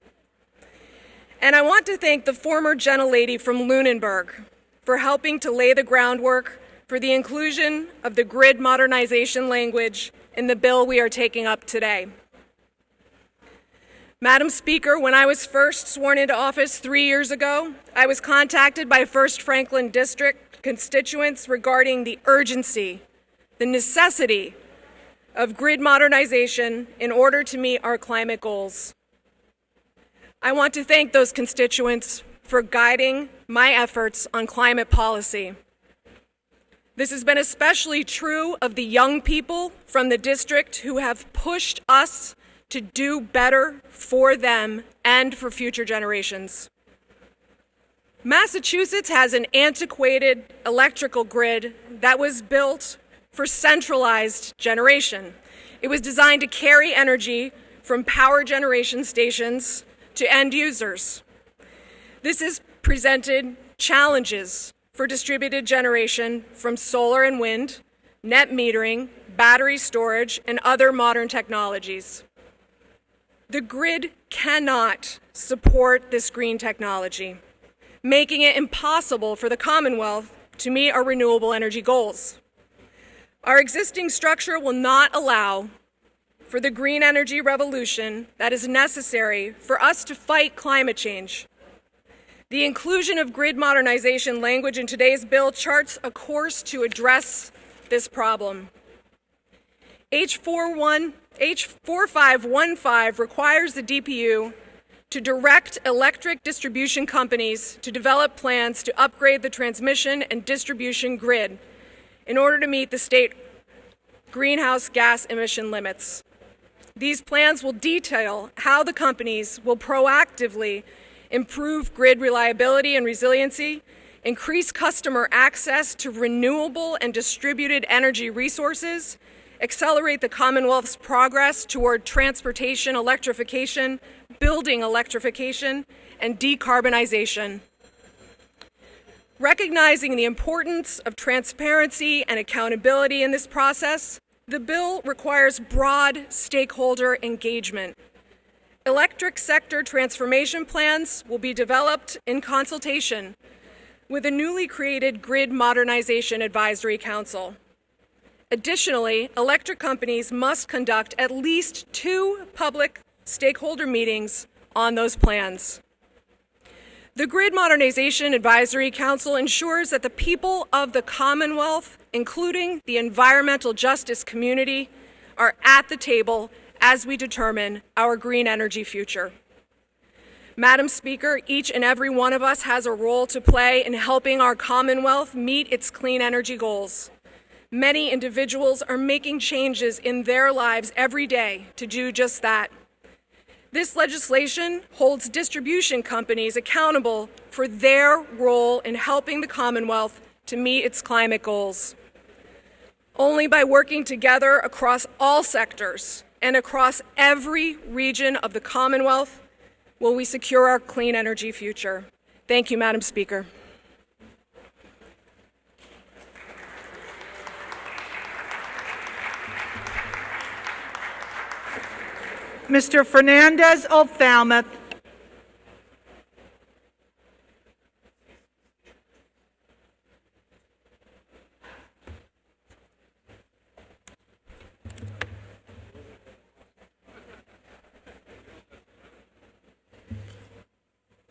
And I want to thank the former gentlelady from Lunenburg for helping to lay the groundwork for the inclusion of the grid modernization language in the bill we are taking up today. Madam Speaker, when I was first sworn into office 3 years ago, I was contacted by First Franklin District constituents regarding the urgency, the necessity of grid modernization in order to meet our climate goals. I want to thank those constituents for guiding my efforts on climate policy. This has been especially true of the young people from the district who have pushed us to do better for them and for future generations. Massachusetts has an antiquated electrical grid that was built for centralized generation. It was designed to carry energy from power generation stations to end users. This has presented challenges for distributed generation from solar and wind, net metering, battery storage, and other modern technologies. The grid cannot support this green technology, making it impossible for the Commonwealth to meet our renewable energy goals. Our existing structure will not allow for the green energy revolution that is necessary for us to fight climate change. The inclusion of grid modernization language in today's bill charts a course to address this problem. H4515 requires the DPU to direct electric distribution companies to develop plans to upgrade the transmission and distribution grid in order to meet the state greenhouse gas emission limits. These plans will detail how the companies will proactively improve grid reliability and resiliency, increase customer access to renewable and distributed energy resources, accelerate the Commonwealth's progress toward transportation electrification, building electrification, and decarbonization. Recognizing the importance of transparency and accountability in this process, the bill requires broad stakeholder engagement. Electric sector transformation plans will be developed in consultation with a newly created Grid Modernization Advisory Council. Additionally, electric companies must conduct at least 2 public stakeholder meetings on those plans. The Grid Modernization Advisory Council ensures that the people of the Commonwealth, including the environmental justice community, are at the table as we determine our green energy future. Madam Speaker, each and every one of us has a role to play in helping our Commonwealth meet its clean energy goals. Many individuals are making changes in their lives every day to do just that. This legislation holds distribution companies accountable for their role in helping the Commonwealth to meet its climate goals. Only by working together across all sectors and across every region of the Commonwealth will we secure our clean energy future. Thank you, Madam Speaker. Mr. Fernandez of Falmouth.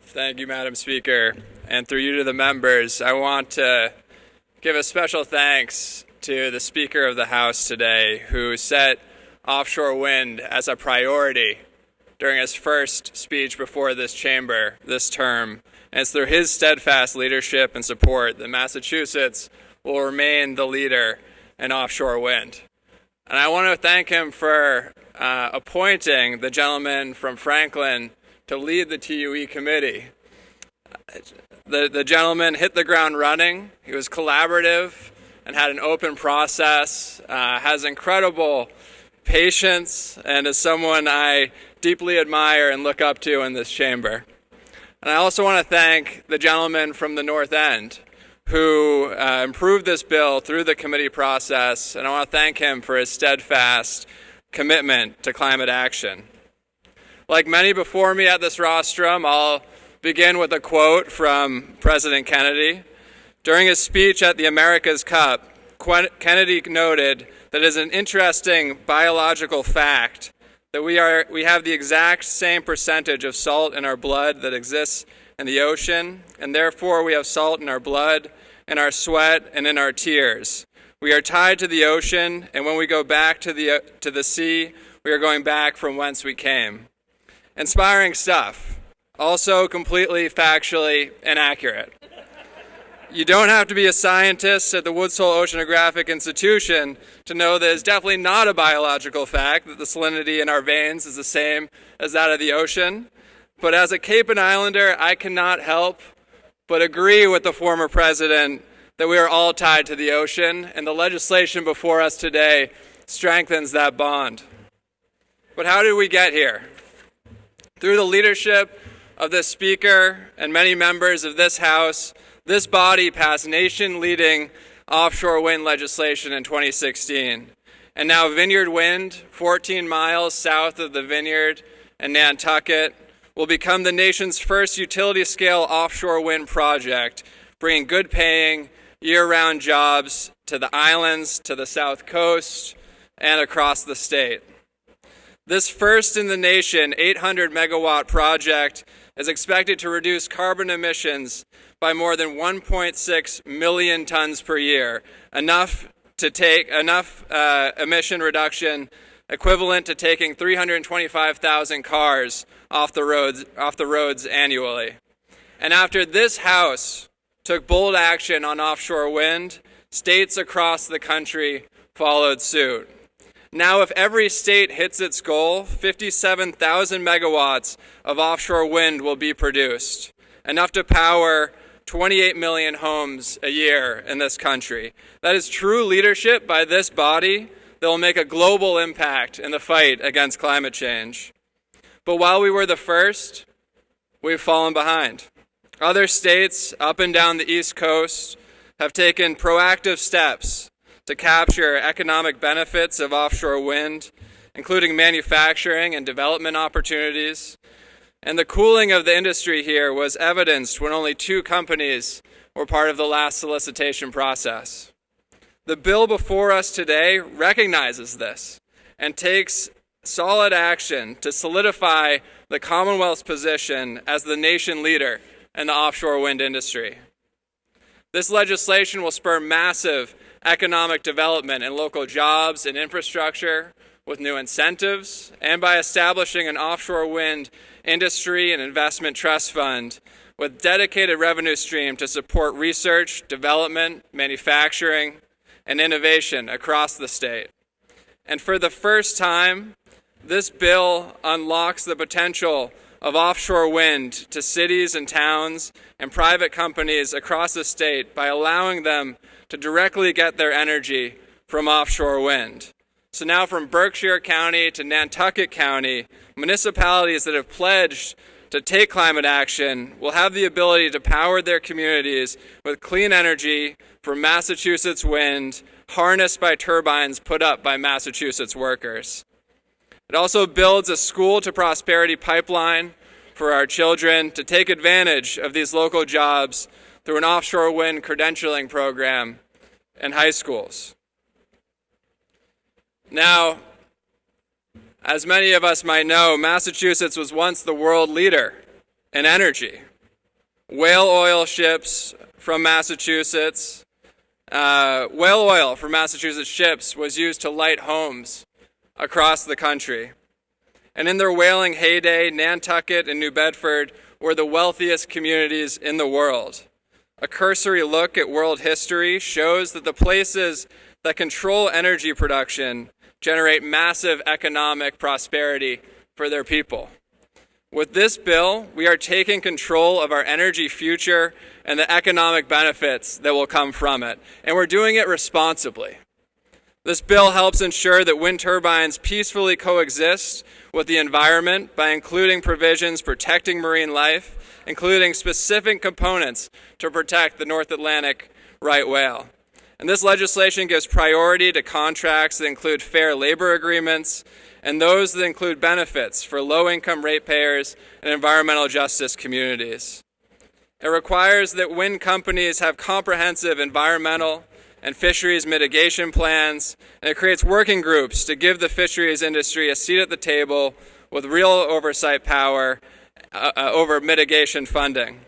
Thank you, Madam Speaker. And through you to the members, I want to give a special thanks to the Speaker of the House today, who set offshore wind as a priority during his first speech before this chamber this term. And it's through his steadfast leadership and support that Massachusetts will remain the leader in offshore wind. And I want to thank him for appointing the gentleman from Franklin to lead the TUE committee. The gentleman hit the ground running. He was collaborative and had an open process, has incredible patience, and is someone I deeply admire and look up to in this chamber. And I also want to thank the gentleman from the North End who improved this bill through the committee process, and I want to thank him for his steadfast commitment to climate action. Like many before me at this rostrum, I'll begin with a quote from President Kennedy. During his speech at the America's Cup, Kennedy noted that it is an interesting biological fact that we have the exact same percentage of salt in our blood that exists in the ocean, and therefore we have salt in our blood, in our sweat, and in our tears. We are tied to the ocean, and when we go back to the sea, we are going back from whence we came. Inspiring stuff, also completely factually inaccurate. you don't have to be a scientist at the Woods Hole Oceanographic Institution to know that it's definitely not a biological fact that the salinity in our veins is the same as that of the ocean. But as a Cape and Islander, I cannot help but agree with the former president that we are all tied to the ocean, and the legislation before us today strengthens that bond. But how did we get here? Through the leadership of this speaker and many members of this House, this body passed nation-leading offshore wind legislation in 2016. And now Vineyard Wind, 14 miles south of the Vineyard and Nantucket, will become the nation's first utility-scale offshore wind project, bringing good-paying, year-round jobs to the islands, to the South Coast, and across the state. This first-in-the-nation 800-megawatt project is expected to reduce carbon emissions by more than 1.6 million tons per year, enough emission reduction equivalent to taking 325,000 cars off the roads annually. And after this House took bold action on offshore wind, states across the country followed suit. Now, if every state hits its goal, 57,000 megawatts of offshore wind will be produced, enough to power 28 million homes a year in this country. That is true leadership by this body that will make a global impact in the fight against climate change. But while we were the first, we've fallen behind. Other states up and down the East Coast have taken proactive steps to capture economic benefits of offshore wind, including manufacturing and development opportunities. And the cooling of the industry here was evidenced when only 2 companies were part of the last solicitation process. The bill before us today recognizes this and takes solid action to solidify the Commonwealth's position as the nation leader in the offshore wind industry. This legislation will spur massive economic development in local jobs and infrastructure with new incentives, and by establishing an offshore wind industry and investment trust fund with dedicated revenue stream to support research, development, manufacturing, and innovation across the state. And for the first time, this bill unlocks the potential of offshore wind to cities and towns and private companies across the state by allowing them to directly get their energy from offshore wind. So now from Berkshire County to Nantucket County, municipalities that have pledged to take climate action will have the ability to power their communities with clean energy from Massachusetts wind, harnessed by turbines put up by Massachusetts workers. It also builds a school to prosperity pipeline for our children to take advantage of these local jobs through an offshore wind credentialing program in high schools. Now, as many of us might know, Massachusetts was once the world leader in energy. Whale oil from Massachusetts ships was used to light homes across the country. And in their whaling heyday, Nantucket and New Bedford were the wealthiest communities in the world. A cursory look at world history shows that the places that control energy production generate massive economic prosperity for their people. With this bill, we are taking control of our energy future and the economic benefits that will come from it, and we're doing it responsibly. This bill helps ensure that wind turbines peacefully coexist with the environment by including provisions protecting marine life, including specific components to protect the North Atlantic right whale. And this legislation gives priority to contracts that include fair labor agreements and those that include benefits for low-income ratepayers and environmental justice communities. It requires that wind companies have comprehensive environmental and fisheries mitigation plans, and it creates working groups to give the fisheries industry a seat at the table with real oversight power over mitigation funding.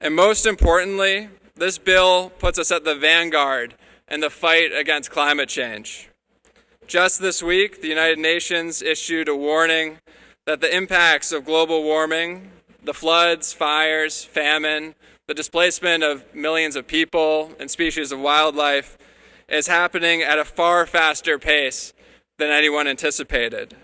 And most importantly, this bill puts us at the vanguard in the fight against climate change. Just this week, the United Nations issued a warning that the impacts of global warming, the floods, fires, famine, The displacement of millions of people and species of wildlife is happening at a far faster pace than anyone anticipated.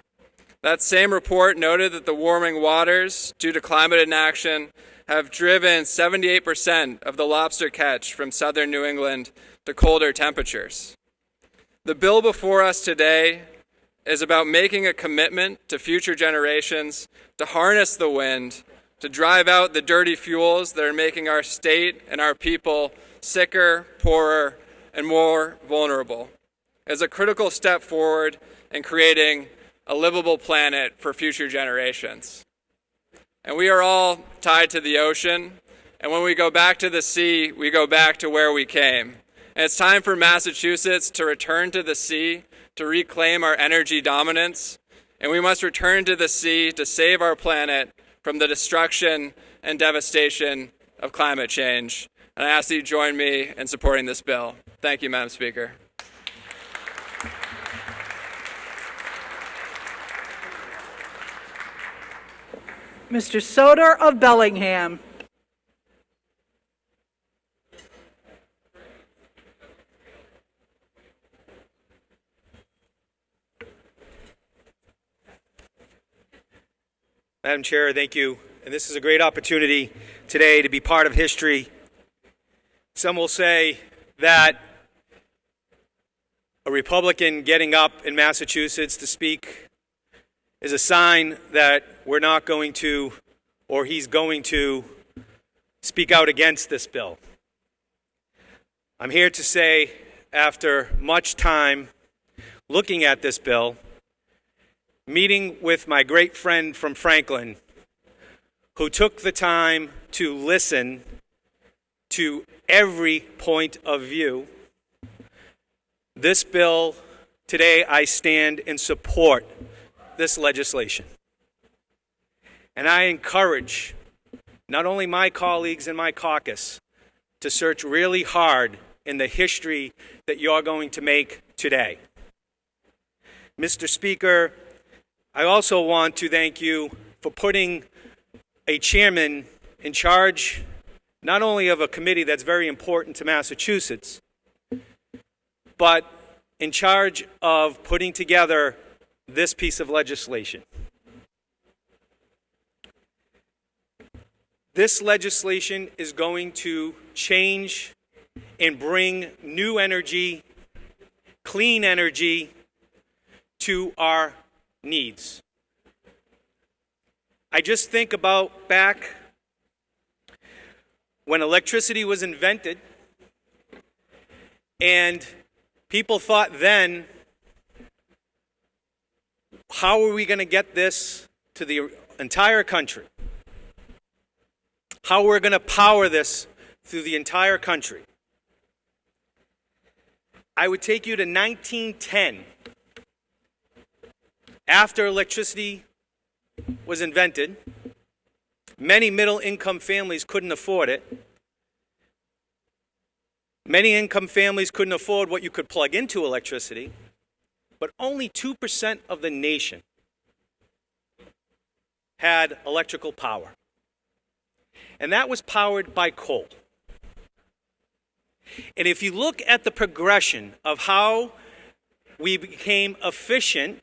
That same report noted that the warming waters due to climate inaction have driven 78% of the lobster catch from southern New England to colder temperatures. The bill before us today is about making a commitment to future generations to harness the wind, to drive out the dirty fuels that are making our state and our people sicker, poorer, and more vulnerable, as a critical step forward in creating a livable planet for future generations. And we are all tied to the ocean, and when we go back to the sea, we go back to where we came. And it's time for Massachusetts to return to the sea, to reclaim our energy dominance, and we must return to the sea to save our planet from the destruction and devastation of climate change. And I ask that you join me in supporting this bill. Thank you, Madam Speaker. Mr. Soter of Bellingham. Madam Chair, thank you. And this is a great opportunity today to be part of history. Some will say that a Republican getting up in Massachusetts to speak is a sign that we're not going to, or he's going to, speak out against this bill. I'm here to say, after much time looking at this bill, meeting with my great friend from Franklin, who took the time to listen to every point of view, this bill, today I stand in support this legislation. And I encourage not only my colleagues in my caucus to search really hard in the history that you're going to make today. Mr. Speaker, I also want to thank you for putting a chairman in charge not only of a committee that's very important to Massachusetts, but in charge of putting together this piece of legislation. This legislation is going to change and bring new energy, clean energy to our needs. I just think about back when electricity was invented, and people thought then, how are we going to get this to the entire country? How we're going to power this through the entire country? I would take you to 1910. After electricity was invented, many middle-income families couldn't afford it. Many income families couldn't afford what you could plug into electricity, but only 2% of the nation had electrical power. And that was powered by coal. And if you look at the progression of how we became efficient,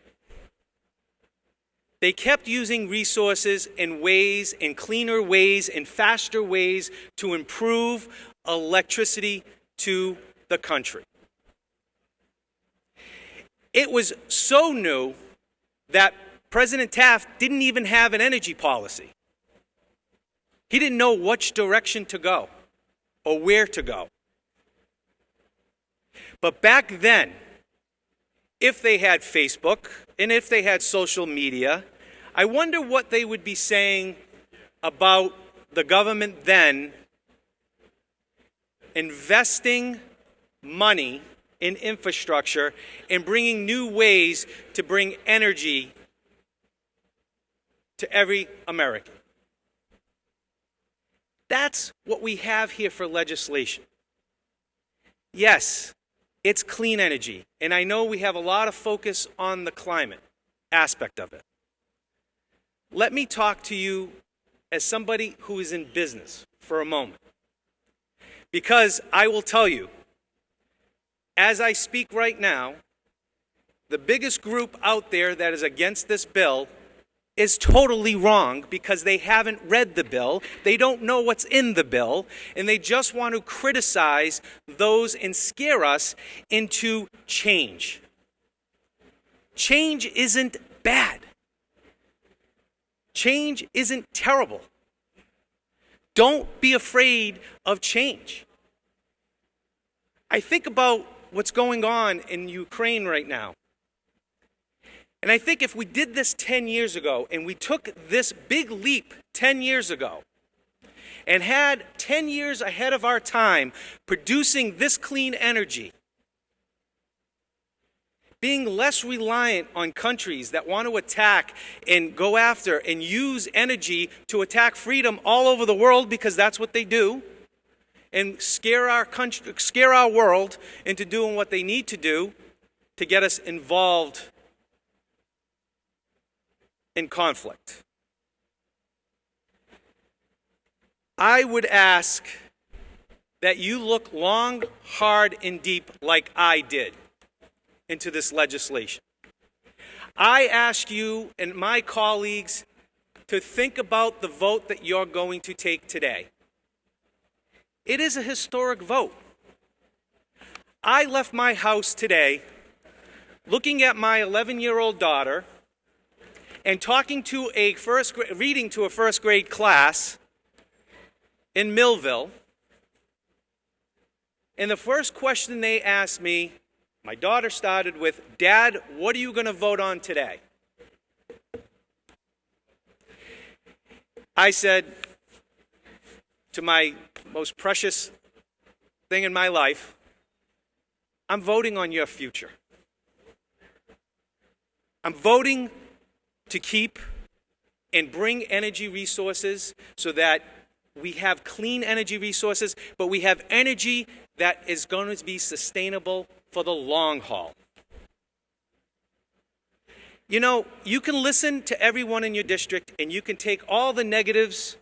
they kept using resources in ways, in cleaner ways, in faster ways to improve electricity to the country. It was so new that President Taft didn't even have an energy policy. He didn't know which direction to go or where to go. But back then, if they had Facebook and if they had social media, I wonder what they would be saying about the government then investing money in infrastructure and bringing new ways to bring energy to every American. That's what we have here for legislation. Yes, it's clean energy, and I know we have a lot of focus on the climate aspect of it. Let me talk to you as somebody who is in business for a moment. Because I will tell you, as I speak right now, the biggest group out there that is against this bill is totally wrong because they haven't read the bill, they don't know what's in the bill, and they just want to criticize those and scare us into change. Change isn't bad. Change isn't terrible. Don't be afraid of change. I think about what's going on in Ukraine right now. And I think if we did this 10 years ago, and we took this big leap 10 years ago, and had 10 years ahead of our time producing this clean energy, being less reliant on countries that want to attack and go after and use energy to attack freedom all over the world, because that's what they do, and scare our country, scare our world into doing what they need to do to get us involved in conflict. I would ask that you look long, hard, and deep, like I did, into this legislation. I ask you and my colleagues to think about the vote that you're going to take today. It is a historic vote. I left my house today looking at my 11-year-old daughter and reading to a first grade class in Millville. And the first question they asked me, my daughter started with, "Dad, what are you going to vote on today?" I said, to my most precious thing in my life, I'm voting on your future. I'm voting to keep and bring energy resources so that we have clean energy resources, but we have energy that is going to be sustainable for the long haul. You know, you can listen to everyone in your district and you can take all the negatives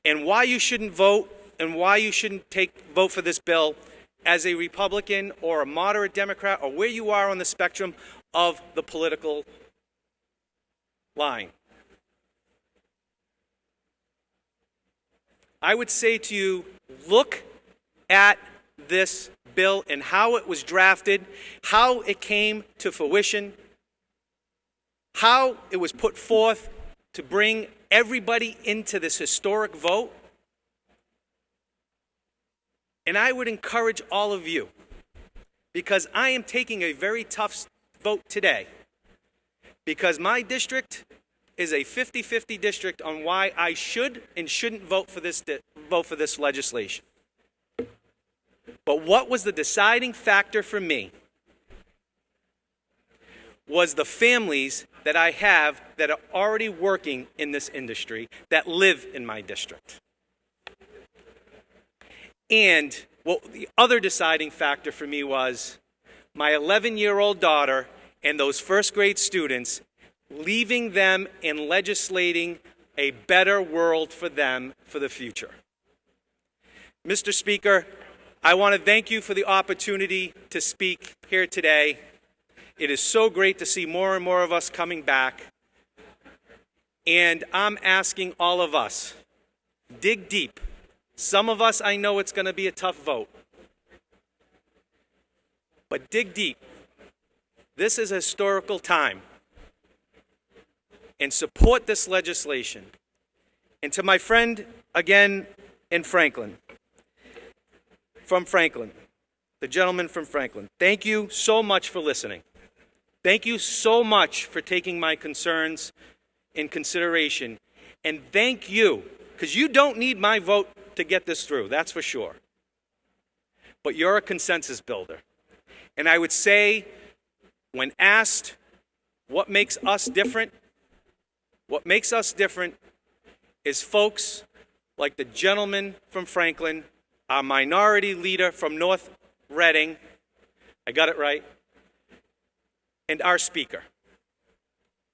and why you shouldn't vote and why you shouldn't vote for this bill as a Republican or a moderate Democrat or where you are on the spectrum of the political line. I would say to you, look at this bill and how it was drafted, how it came to fruition, how it was put forth to bring everybody into this historic vote. And I would encourage all of you, because I am taking a very tough vote today, because my district is a 50-50 district on why I should and shouldn't vote for this legislation. But what was the deciding factor for me was the families that I have that are already working in this industry that live in my district. And the other deciding factor for me was my 11-year-old daughter and those first grade students, leaving them and legislating a better world for them for the future. Mr. Speaker, I want to thank you for the opportunity to speak here today. It is so great to see more and more of us coming back. And I'm asking all of us, dig deep. Some of us, I know it's going to be a tough vote. But dig deep. This is a historical time. And support this legislation. And to my friend, again, from Franklin, the gentleman from Franklin, thank you so much for listening. Thank you so much for taking my concerns in consideration. And thank you, because you don't need my vote to get this through, that's for sure. But you're a consensus builder. And I would say, when asked what makes us different, is folks like the gentleman from Franklin, our minority leader from North Reading, I got it right, and our speaker.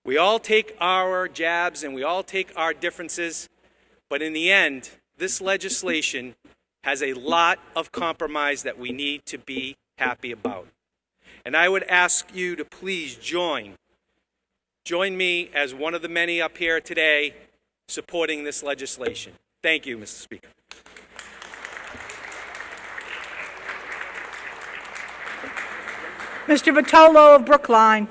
We all take our jabs and we all take our differences, but in the end, this legislation has a lot of compromise that we need to be happy about. And I would ask you to please join me as one of the many up here today supporting this legislation. Thank you, Mr. Speaker. Mr. Vitolo of Brookline.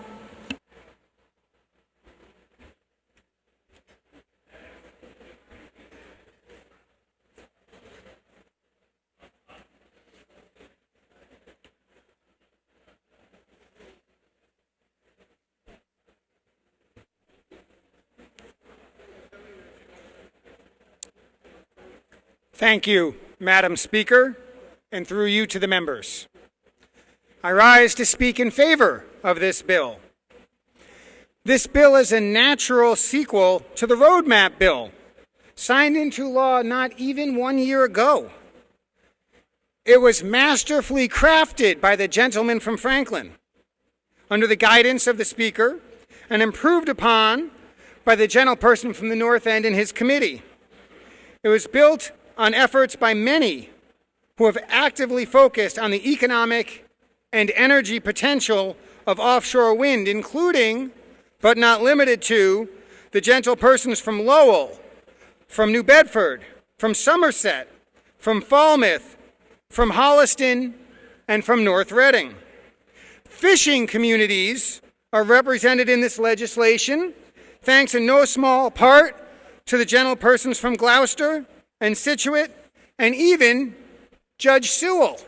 Thank you, Madam Speaker, and through you to the members. I rise to speak in favor of this bill. This bill is a natural sequel to the Roadmap Bill, signed into law not even 1 year ago. It was masterfully crafted by the gentleman from Franklin, under the guidance of the Speaker, and improved upon by the gentleperson from the North End and his committee. It was built on efforts by many who have actively focused on the economic and energy potential of offshore wind, including, but not limited to, the gentlepersons from Lowell, from New Bedford, from Somerset, from Falmouth, from Holliston, and from North Reading. Fishing communities are represented in this legislation, thanks in no small part to the gentlepersons from Gloucester and Scituate, and even Judge Sewell.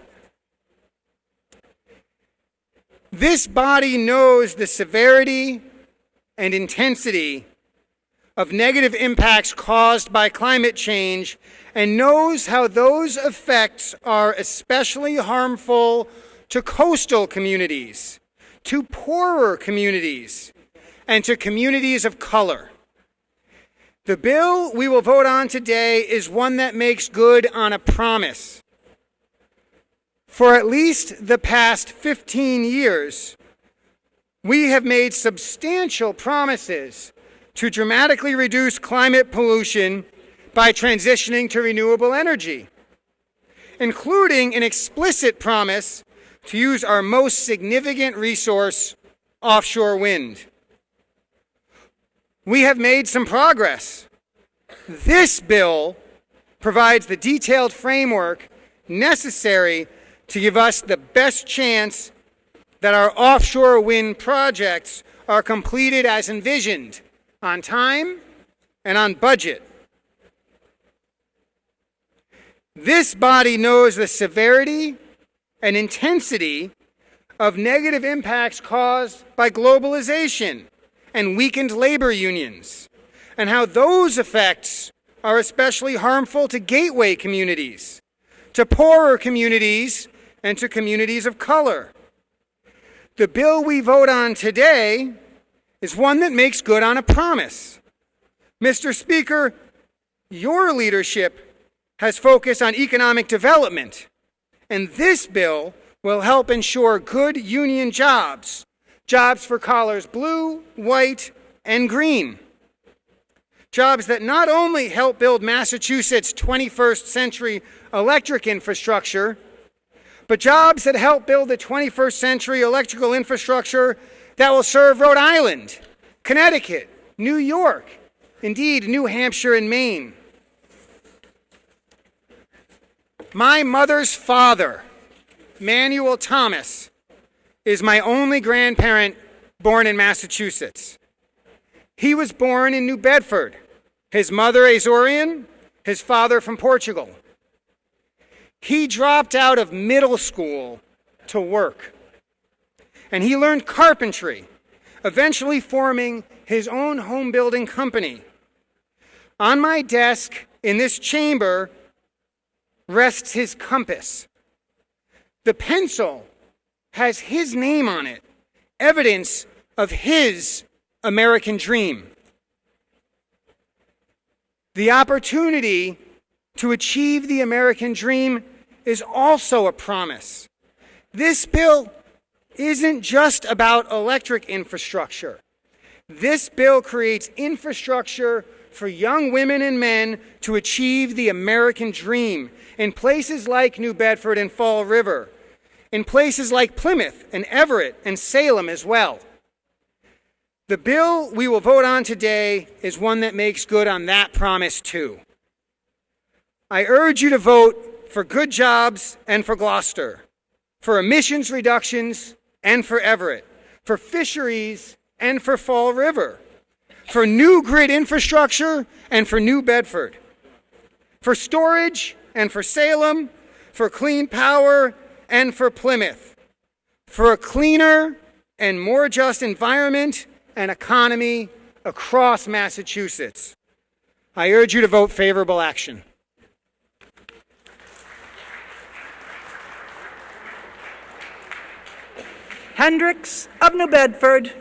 This body knows the severity and intensity of negative impacts caused by climate change and knows how those effects are especially harmful to coastal communities, to poorer communities, and to communities of color. The bill we will vote on today is one that makes good on a promise. For at least the past 15 years, we have made substantial promises to dramatically reduce climate pollution by transitioning to renewable energy, including an explicit promise to use our most significant resource, offshore wind. We have made some progress. This bill provides the detailed framework necessary to give us the best chance that our offshore wind projects are completed as envisioned, on time and on budget. This body knows the severity and intensity of negative impacts caused by globalization and weakened labor unions, and how those effects are especially harmful to gateway communities, to poorer communities, and to communities of color. The bill we vote on today is one that makes good on a promise. Mr. Speaker, your leadership has focused on economic development, and this bill will help ensure good union jobs, jobs for collars blue, white, and green. Jobs that not only help build Massachusetts' 21st century electric infrastructure, but jobs that help build the 21st century electrical infrastructure that will serve Rhode Island, Connecticut, New York, indeed New Hampshire and Maine. My mother's father, Manuel Thomas, is my only grandparent born in Massachusetts. He was born in New Bedford, his mother Azorian, his father from Portugal. He dropped out of middle school to work, and he learned carpentry, eventually forming his own home building company. On my desk in this chamber rests his compass. The pencil has his name on it, evidence of his American dream. The opportunity to achieve the American dream is also a promise. This bill isn't just about electric infrastructure. This bill creates infrastructure for young women and men to achieve the American dream in places like New Bedford and Fall River, in places like Plymouth and Everett and Salem as well. The bill we will vote on today is one that makes good on that promise too. I urge you to vote for good jobs and for Gloucester, for emissions reductions and for Everett, for fisheries and for Fall River, for new grid infrastructure and for New Bedford, for storage and for Salem, for clean power and for Plymouth, for a cleaner and more just environment and economy across Massachusetts. I urge you to vote favorable action. Hendricks of New Bedford.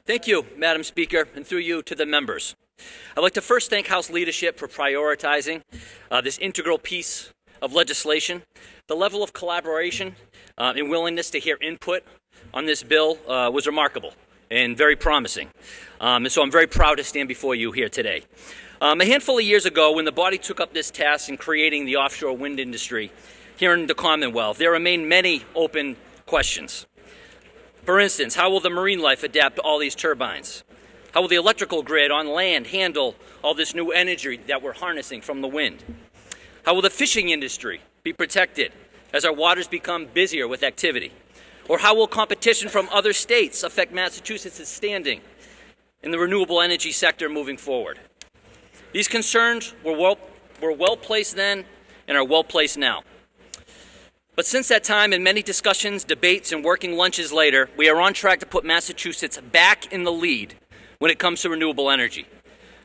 Thank you, Madam Speaker, and through you to the members. I'd like to first thank House leadership for prioritizing this integral piece of legislation. The level of collaboration and willingness to hear input on this bill was remarkable and very promising. And so I'm very proud to stand before you here today. A handful of years ago, when the body took up this task in creating the offshore wind industry here in the Commonwealth, there remain many open questions. For instance, how will the marine life adapt to all these turbines? How will the electrical grid on land handle all this new energy that we're harnessing from the wind? How will the fishing industry be protected as our waters become busier with activity? Or how will competition from other states affect Massachusetts' standing in the renewable energy sector moving forward? These concerns were well placed then and are well placed now. But since that time, in many discussions, debates, and working lunches later, we are on track to put Massachusetts back in the lead when it comes to renewable energy.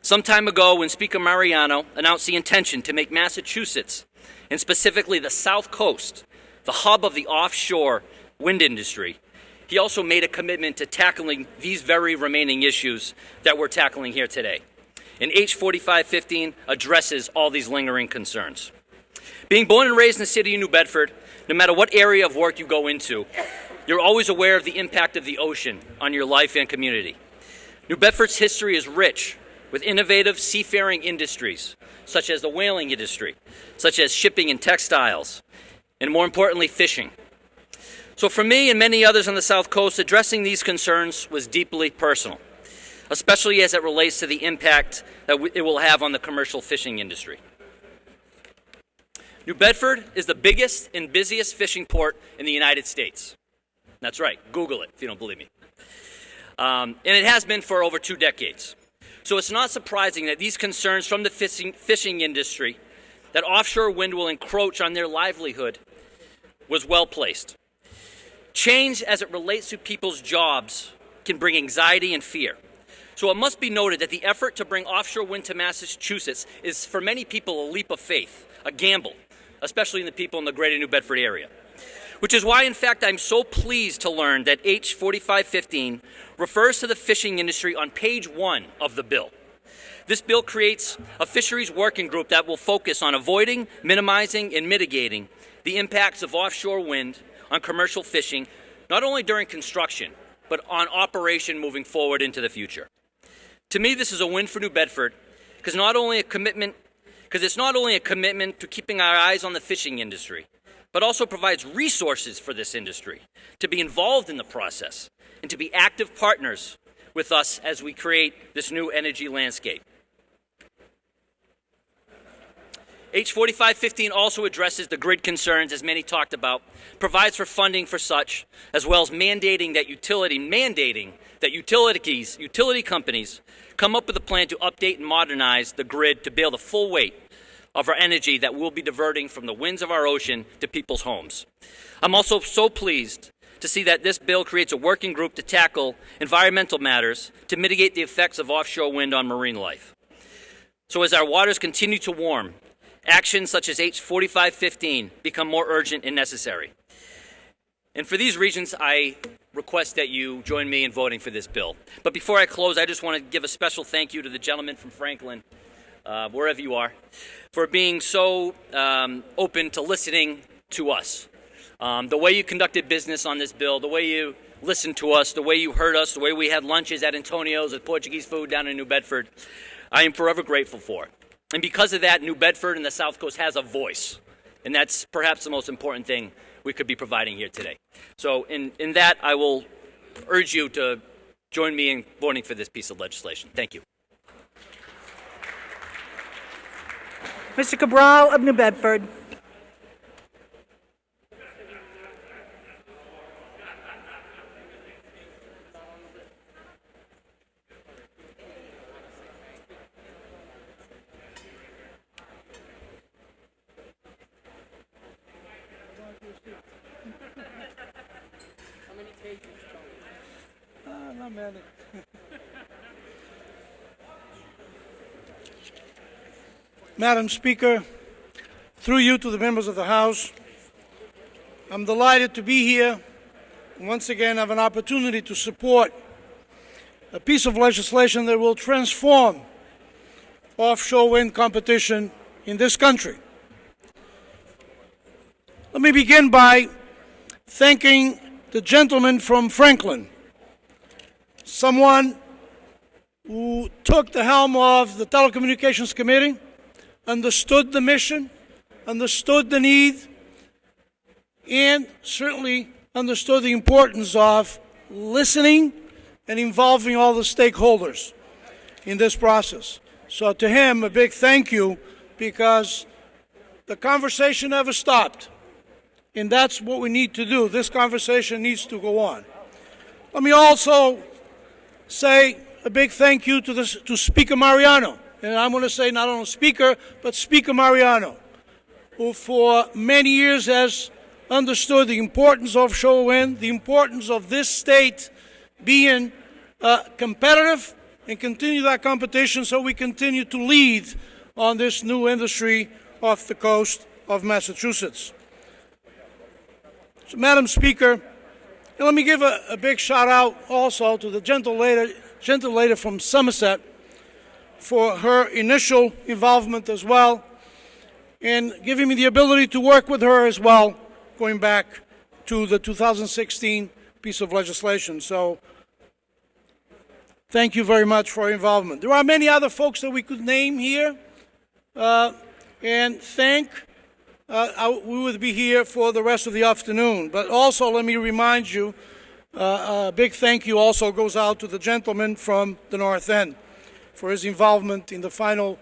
Some time ago, when Speaker Mariano announced the intention to make Massachusetts, and specifically the South Coast, the hub of the offshore wind industry, he also made a commitment to tackling these very remaining issues that we're tackling here today. And H 4515 addresses all these lingering concerns. Being born and raised in the city of New Bedford, no matter what area of work you go into, you're always aware of the impact of the ocean on your life and community. New Bedford's history is rich with innovative seafaring industries, such as the whaling industry, such as shipping and textiles, and more importantly, fishing. So for me and many others on the South Coast, addressing these concerns was deeply personal, especially as it relates to the impact that it will have on the commercial fishing industry. New Bedford is the biggest and busiest fishing port in the United States. That's right, Google it if you don't believe me. And it has been for over 2 decades. So it's not surprising that these concerns from the fishing industry, that offshore wind will encroach on their livelihood, was well placed. Change as it relates to people's jobs can bring anxiety and fear. So it must be noted that the effort to bring offshore wind to Massachusetts is for many people a leap of faith, a gamble, especially in the people in the greater New Bedford area. Which is why, in fact, I'm so pleased to learn that H 4515 refers to the fishing industry on page 1 of the bill. This bill creates a fisheries working group that will focus on avoiding, minimizing, and mitigating the impacts of offshore wind on commercial fishing, not only during construction, but on operation moving forward into the future. To me, this is a win for New Bedford, because it's not only a commitment to keeping our eyes on the fishing industry, but also provides resources for this industry to be involved in the process and to be active partners with us as we create this new energy landscape. H 4515 also addresses the grid concerns, as many talked about, provides for funding for such, as well as mandating that utility companies come up with a plan to update and modernize the grid to bear the full weight of our energy that we'll be diverting from the winds of our ocean to people's homes. I'm also so pleased to see that this bill creates a working group to tackle environmental matters to mitigate the effects of offshore wind on marine life. So as our waters continue to warm, actions such as H 4515 become more urgent and necessary. And for these reasons, I request that you join me in voting for this bill. But before I close, I just want to give a special thank you to the gentleman from Franklin, wherever you are, for being so open to listening to us. The way you conducted business on this bill, the way you listened to us, the way you heard us, the way we had lunches at Antonio's with Portuguese food down in New Bedford, I am forever grateful for. And because of that, New Bedford and the South Coast has a voice. And that's perhaps the most important thing we could be providing here today. So in that, I will urge you to join me in voting for this piece of legislation. Thank you. Mr. Cabral of New Bedford. Madam Speaker, through you to the members of the House, I'm delighted to be here and once again have an opportunity to support a piece of legislation that will transform offshore wind competition in this country. Let me begin by thanking the gentleman from Franklin, someone who took the helm of the Telecommunications Committee, understood the mission, understood the need, and certainly understood the importance of listening and involving all the stakeholders in this process. So to him, a big thank you, because the conversation never stopped. And that's what we need to do. This conversation needs to go on. Let me also say a big thank you to Speaker Mariano. And I'm going to say not only Speaker, but Speaker Mariano, who for many years has understood the importance of offshore wind, the importance of this state being competitive, and continue that competition so we continue to lead on this new industry off the coast of Massachusetts. So, Madam Speaker, and let me give a big shout out also to the gentle lady from Somerset for her initial involvement as well, and giving me the ability to work with her as well, going back to the 2016 piece of legislation. So thank you very much for your involvement. There are many other folks that we could name here and thank. We would be here for the rest of the afternoon. But also let me remind you, a big thank you also goes out to the gentleman from the North End for his involvement in the final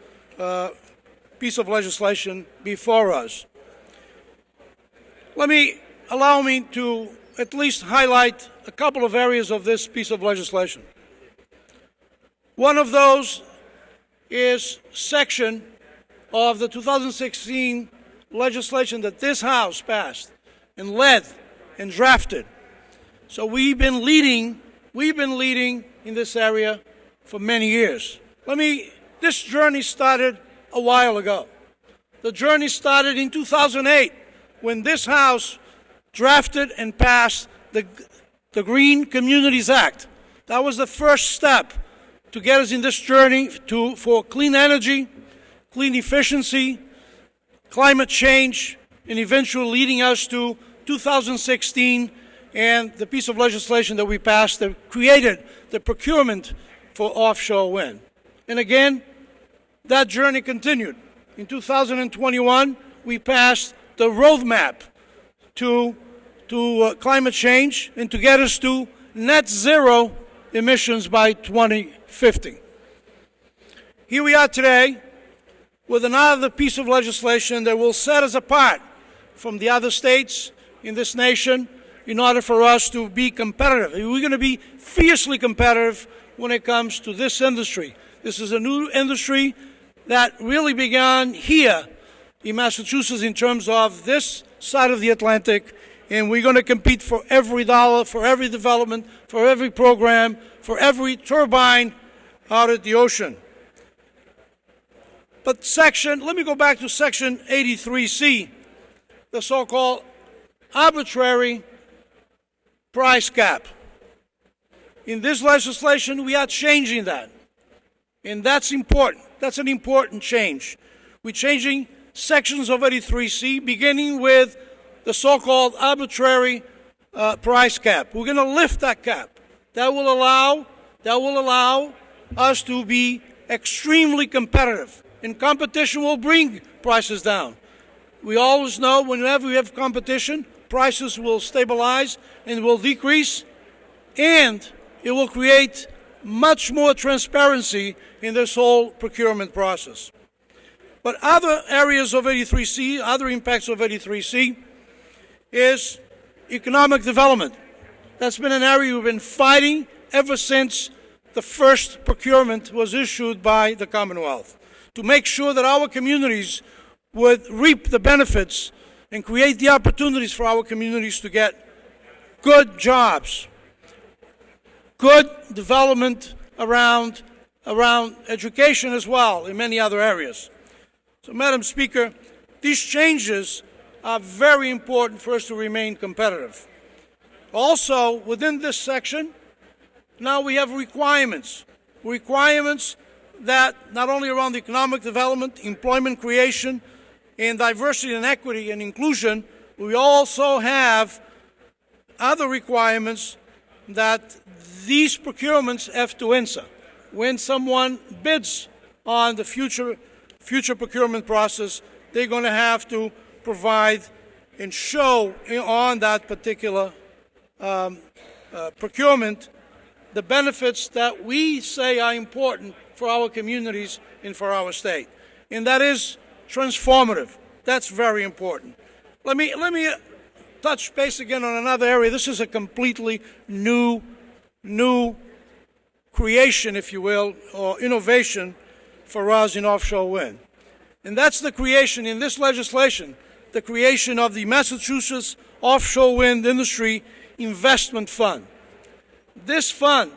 piece of legislation before us. Allow me to at least highlight a couple of areas of this piece of legislation. One of those is section of the 2016 legislation that this House passed and led and drafted. So we've been leading in this area for many years. This journey started a while ago. The journey started in 2008 when this House drafted and passed the Green Communities Act. That was the first step to get us in this journey for clean energy, clean efficiency, climate change, and eventually leading us to 2016 and the piece of legislation that we passed that created the procurement for offshore wind. And again, that journey continued. In 2021, we passed the roadmap to climate change and to get us to net zero emissions by 2050. Here we are today with another piece of legislation that will set us apart from the other states in this nation in order for us to be competitive. We're going to be fiercely competitive when it comes to this industry. This is a new industry that really began here in Massachusetts in terms of this side of the Atlantic, and we're going to compete for every dollar, for every development, for every program, for every turbine out at the ocean. But let me go back to Section 83C, the so-called arbitrary price cap. In this legislation, we are changing that. And that's important. That's an important change. We're changing sections of 83C, beginning with the so-called arbitrary price cap. We're going to lift that cap. That will allow us to be extremely competitive. And competition will bring prices down. We always know whenever we have competition, prices will stabilize and will decrease, and it will create much more transparency in this whole procurement process. But other areas of 83C, other impacts of 83C, is economic development. That's been an area we've been fighting ever since the first procurement was issued by the Commonwealth, to make sure that our communities would reap the benefits and create the opportunities for our communities to get good jobs, good development around education as well, in many other areas. So, Madam Speaker, these changes are very important for us to remain competitive. Also, within this section, now we have requirements that not only around economic development, employment creation, and diversity and equity and inclusion, we also have other requirements that these procurements have to answer. When someone bids on the future procurement process, they're going to have to provide and show on that particular procurement the benefits that we say are important for our communities and for our state. And that is transformative. That's very important. Let me touch base again on another area. This is a completely new creation, if you will, or innovation for us in offshore wind. And that's the creation, in this legislation, the creation of the Massachusetts Offshore Wind Industry Investment Fund. This fund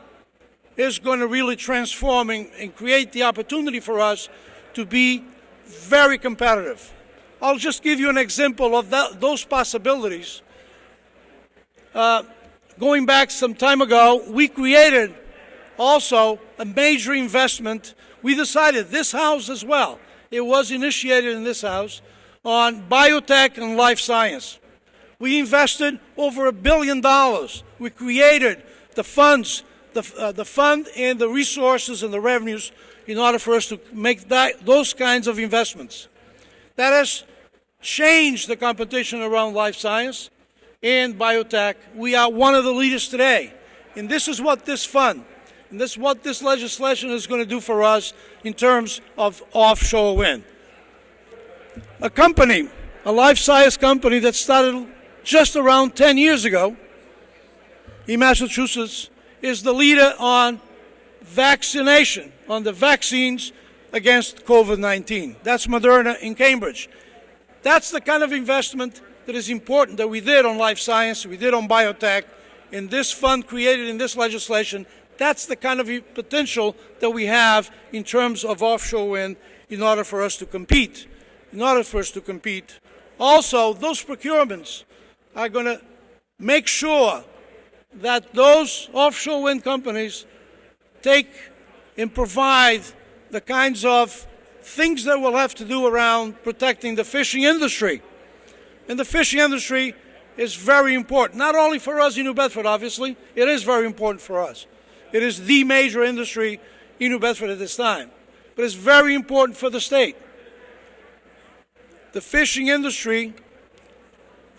is going to really transform and create the opportunity for us to be very competitive. I'll just give you an example of those possibilities. Going back some time ago, we created also a major investment. We decided, this House as well, it was initiated in this House, on biotech and life science. We invested over $1 billion. We created the funds, the fund and the resources and the revenues in order for us to make those kinds of investments. That has changed the competition around life science and biotech. We are one of the leaders today. And this is what this fund, and this is what this legislation is going to do for us in terms of offshore wind. A company, a life science company that started just around 10 years ago in Massachusetts, is the leader on vaccination, on the vaccines against COVID-19. That's Moderna in Cambridge. That's the kind of investment that is important that we did on life science, we did on biotech, and this fund created in this legislation. That's the kind of potential that we have in terms of offshore wind in order for us to compete. Also, those procurements are going to make sure that those offshore wind companies take and provide the kinds of things that we'll have to do around protecting the fishing industry. And the fishing industry is very important, not only for us in New Bedford, obviously. It is very important for us. It is the major industry in New Bedford at this time. But it's very important for the state. The fishing industry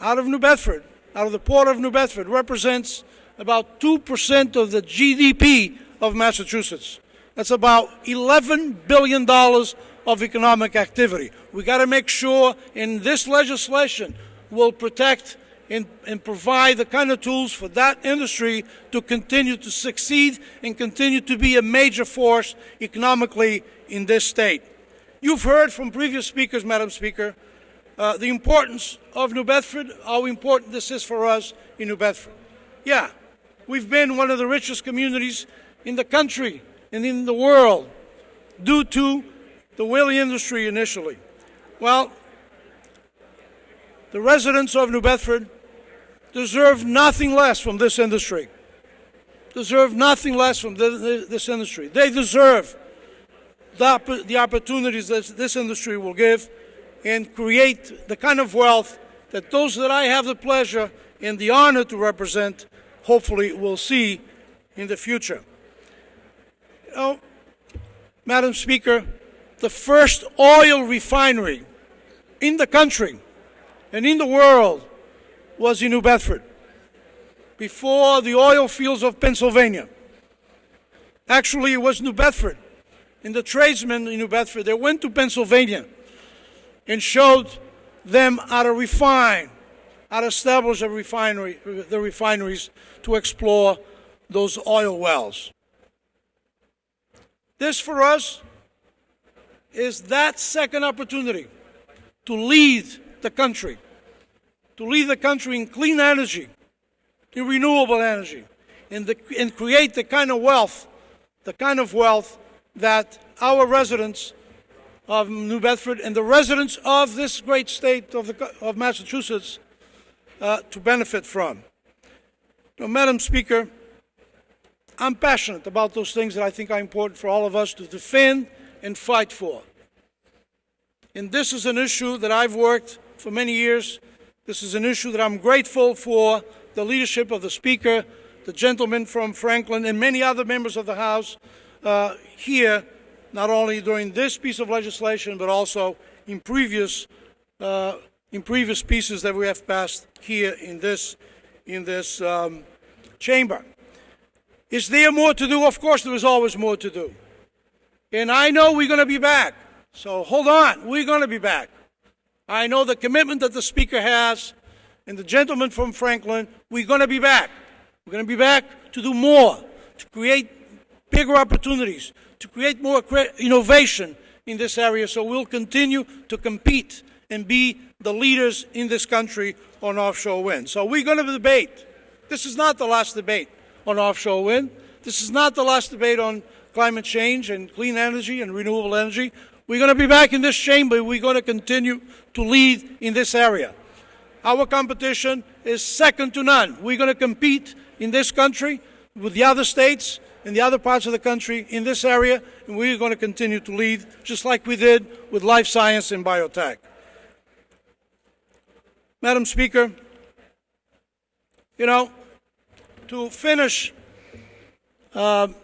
out of New Bedford, out of the port of New Bedford, represents about 2% of the GDP of Massachusetts. That's about $11 billion of economic activity. We got to make sure in this legislation will protect and provide the kind of tools for that industry to continue to succeed and continue to be a major force economically in this state. You've heard from previous speakers, Madam Speaker, the importance of New Bedford, how important this is for us in New Bedford. Yeah, we've been one of the richest communities in the country and in the world due to the whaling industry initially. Well, the residents of New Bedford deserve nothing less from this industry. deserve nothing less from this industry. They deserve the opportunities that this industry will give and create the kind of wealth that those that I have the pleasure and the honor to represent hopefully will see in the future. You know, Madam Speaker, the first oil refinery in the country and in the world was in New Bedford, before the oil fields of Pennsylvania. Actually, it was New Bedford. And the tradesmen in New Bedford, they went to Pennsylvania and showed them how to refine, how to establish the refineries to explore those oil wells. This, for us, is that second opportunity to lead the country in clean energy, in renewable energy, and create the kind of wealth that our residents of New Bedford and the residents of this great state of Massachusetts to benefit from. Now, Madam Speaker, I'm passionate about those things that I think are important for all of us to defend and fight for. And this is an issue that I've worked for many years. This is an issue that I'm grateful for the leadership of the Speaker, the gentleman from Franklin, and many other members of the House here, not only during this piece of legislation, but also in previous pieces that we have passed here in this chamber. Is there more to do? Of course, there is always more to do. And I know we're going to be back. So hold on, we're going to be back. I know the commitment that the Speaker has and the gentleman from Franklin, we're going to be back. We're going to be back to do more, to create bigger opportunities, to create more innovation in this area, so we'll continue to compete and be the leaders in this country on offshore wind. So we're going to debate. This is not the last debate on offshore wind. This is not the last debate on climate change and clean energy and renewable energy. We're going to be back in this chamber. We're going to continue to lead in this area. Our competition is second to none. We're going to compete in this country with the other states and the other parts of the country in this area, and we're going to continue to lead, just like we did with life science and biotech. Madam Speaker, you know, to finish, I'm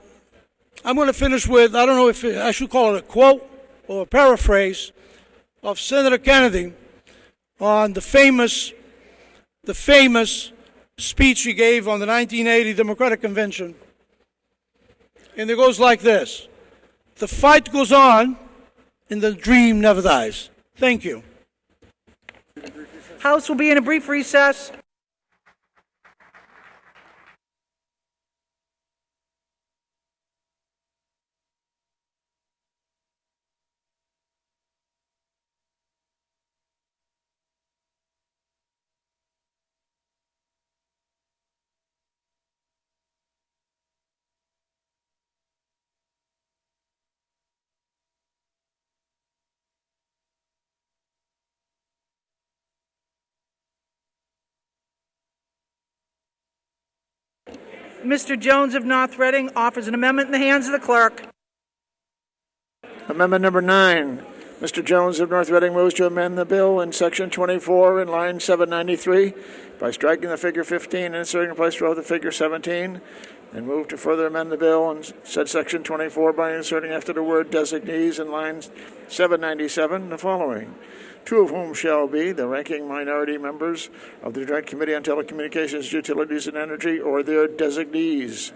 going to finish with, I don't know if I should call it a quote or a paraphrase of Senator Kennedy on the famous speech he gave on the 1980 Democratic Convention. And it goes like this: the fight goes on and the dream never dies. Thank you. House will be in a brief recess. Mr. Jones of North Reading offers an amendment in the hands of the clerk. Amendment number 9. Mr. Jones of North Reading moves to amend the bill in section 24 in line 793 by striking the figure 15 and inserting in place of the figure 17, and move to further amend the bill in said section 24 by inserting after the word designees in line 797 the following: two of whom shall be the ranking minority members of the Joint Committee on Telecommunications, Utilities, and Energy, or their designees.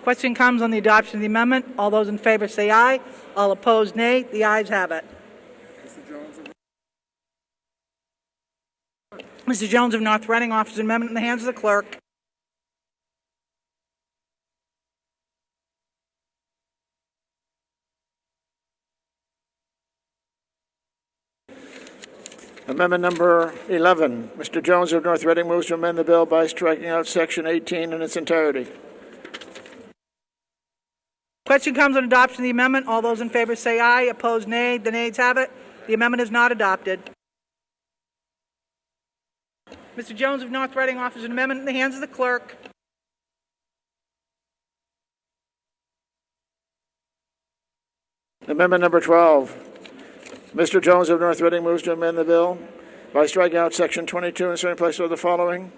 Question comes on the adoption of the amendment. All those in favor say aye. All opposed, nay. The ayes have it. Mr. Jones of North Reading offers an amendment in the hands of the clerk. Amendment number 11. Mr. Jones of North Reading moves to amend the bill by striking out section 18 in its entirety. Question comes on adoption of the amendment. All those in favor say aye. Opposed, nay. The nays have it. The amendment is not adopted. Mr. Jones of North Reading offers an amendment in the hands of the clerk. Amendment number 12. Mr. Jones of North Reading moves to amend the bill by striking out Section 22 and inserting place of the following.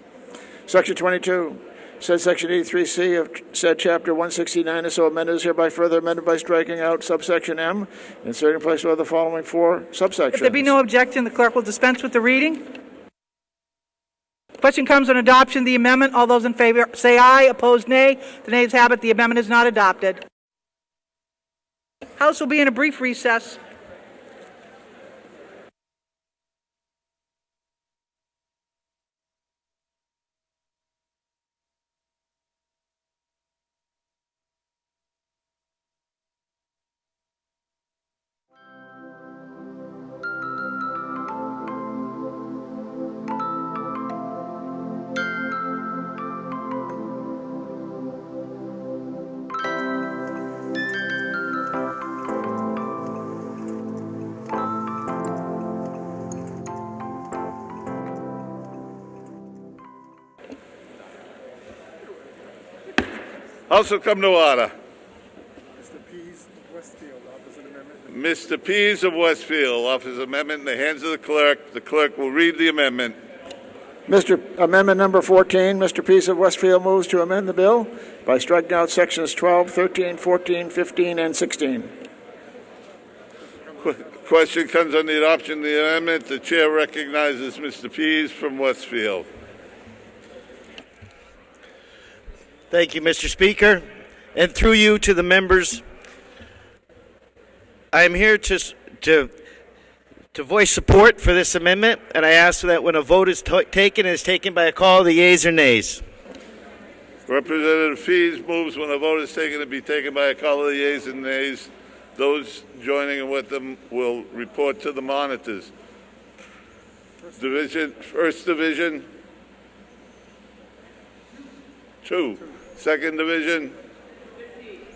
Section 22, said Section 83C of said Chapter 169 is so amended is hereby further amended by striking out subsection M, inserting place of the following four subsections. If there be no objection, the clerk will dispense with the reading. Question comes on adoption of the amendment. All those in favor say aye. Opposed, nay. The nays have it. The amendment is not adopted. House will be in a brief recess. House will come to order. Mr. Pease of Westfield offers an amendment. Mr. Pease of Westfield offers amendment in the hands of the clerk. The clerk will read the amendment. Amendment number 14, Mr. Pease of Westfield moves to amend the bill by striking out sections 12, 13, 14, 15, and 16. Question comes on the adoption of the amendment. The chair recognizes Mr. Pease from Westfield. Thank you, Mr. Speaker. And through you to the members, I am here to voice support for this amendment, and I ask that when a vote is taken, it is taken by a call of the yeas or nays. Representative Pease moves when a vote is taken to be taken by a call of the yeas and nays. Those joining with them will report to the monitors. First division. 2. Second division.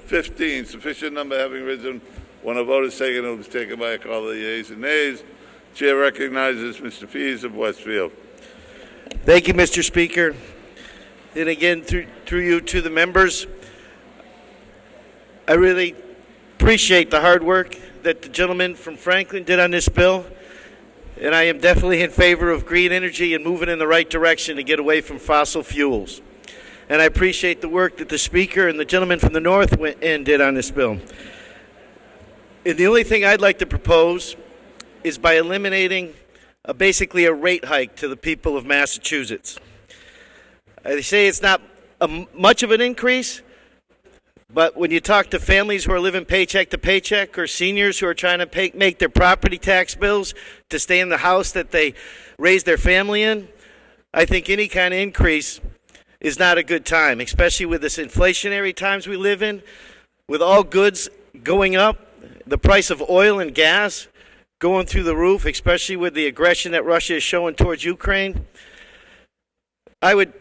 15. Sufficient number having risen. When a vote is taken, it will be taken by a call of the yeas and nays. Chair recognizes Mr. Pease of Westfield. Thank you, Mr. Speaker. And again, through you to the members, I really appreciate the hard work that the gentleman from Franklin did on this bill, and I am definitely in favor of green energy and moving in the right direction to get away from fossil fuels. And I appreciate the work that the Speaker and the gentleman from the North went and did on this bill. And the only thing I'd like to propose is by eliminating basically a rate hike to the people of Massachusetts. They say it's not much of an increase, but when you talk to families who are living paycheck to paycheck or seniors who are trying to make their property tax bills to stay in the house that they raised their family in, I think any kind of increase is not a good time, especially with this inflationary times we live in, with all goods going up, the price of oil and gas going through the roof, especially with the aggression that Russia is showing towards Ukraine. I would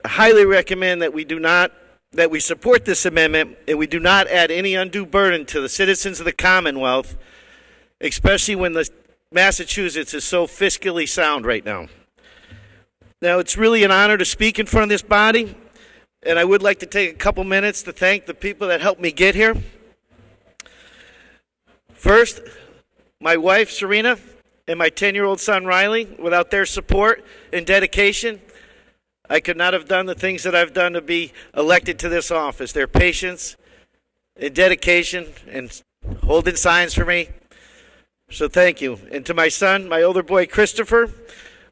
highly recommend that we support this amendment and we do not add any undue burden to the citizens of the Commonwealth, especially when Massachusetts is so fiscally sound right now. Now, it's really an honor to speak in front of this body, and I would like to take a couple minutes to thank the people that helped me get here. First, my wife, Serena, and my 10-year-old son, Riley. Without their support and dedication, I could not have done the things that I've done to be elected to this office. Their patience and dedication and holding signs for me. So thank you. And to my son, my older boy, Christopher,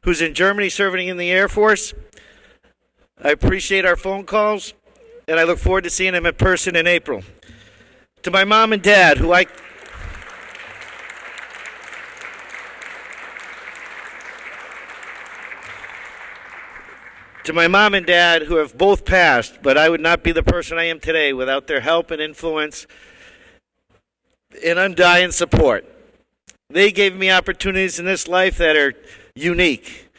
who's in Germany serving in the Air Force, I appreciate our phone calls, and I look forward to seeing him in person in April. To my mom and dad, who have both passed, but I would not be the person I am today without their help and influence and undying support. They gave me opportunities in this life that are unique.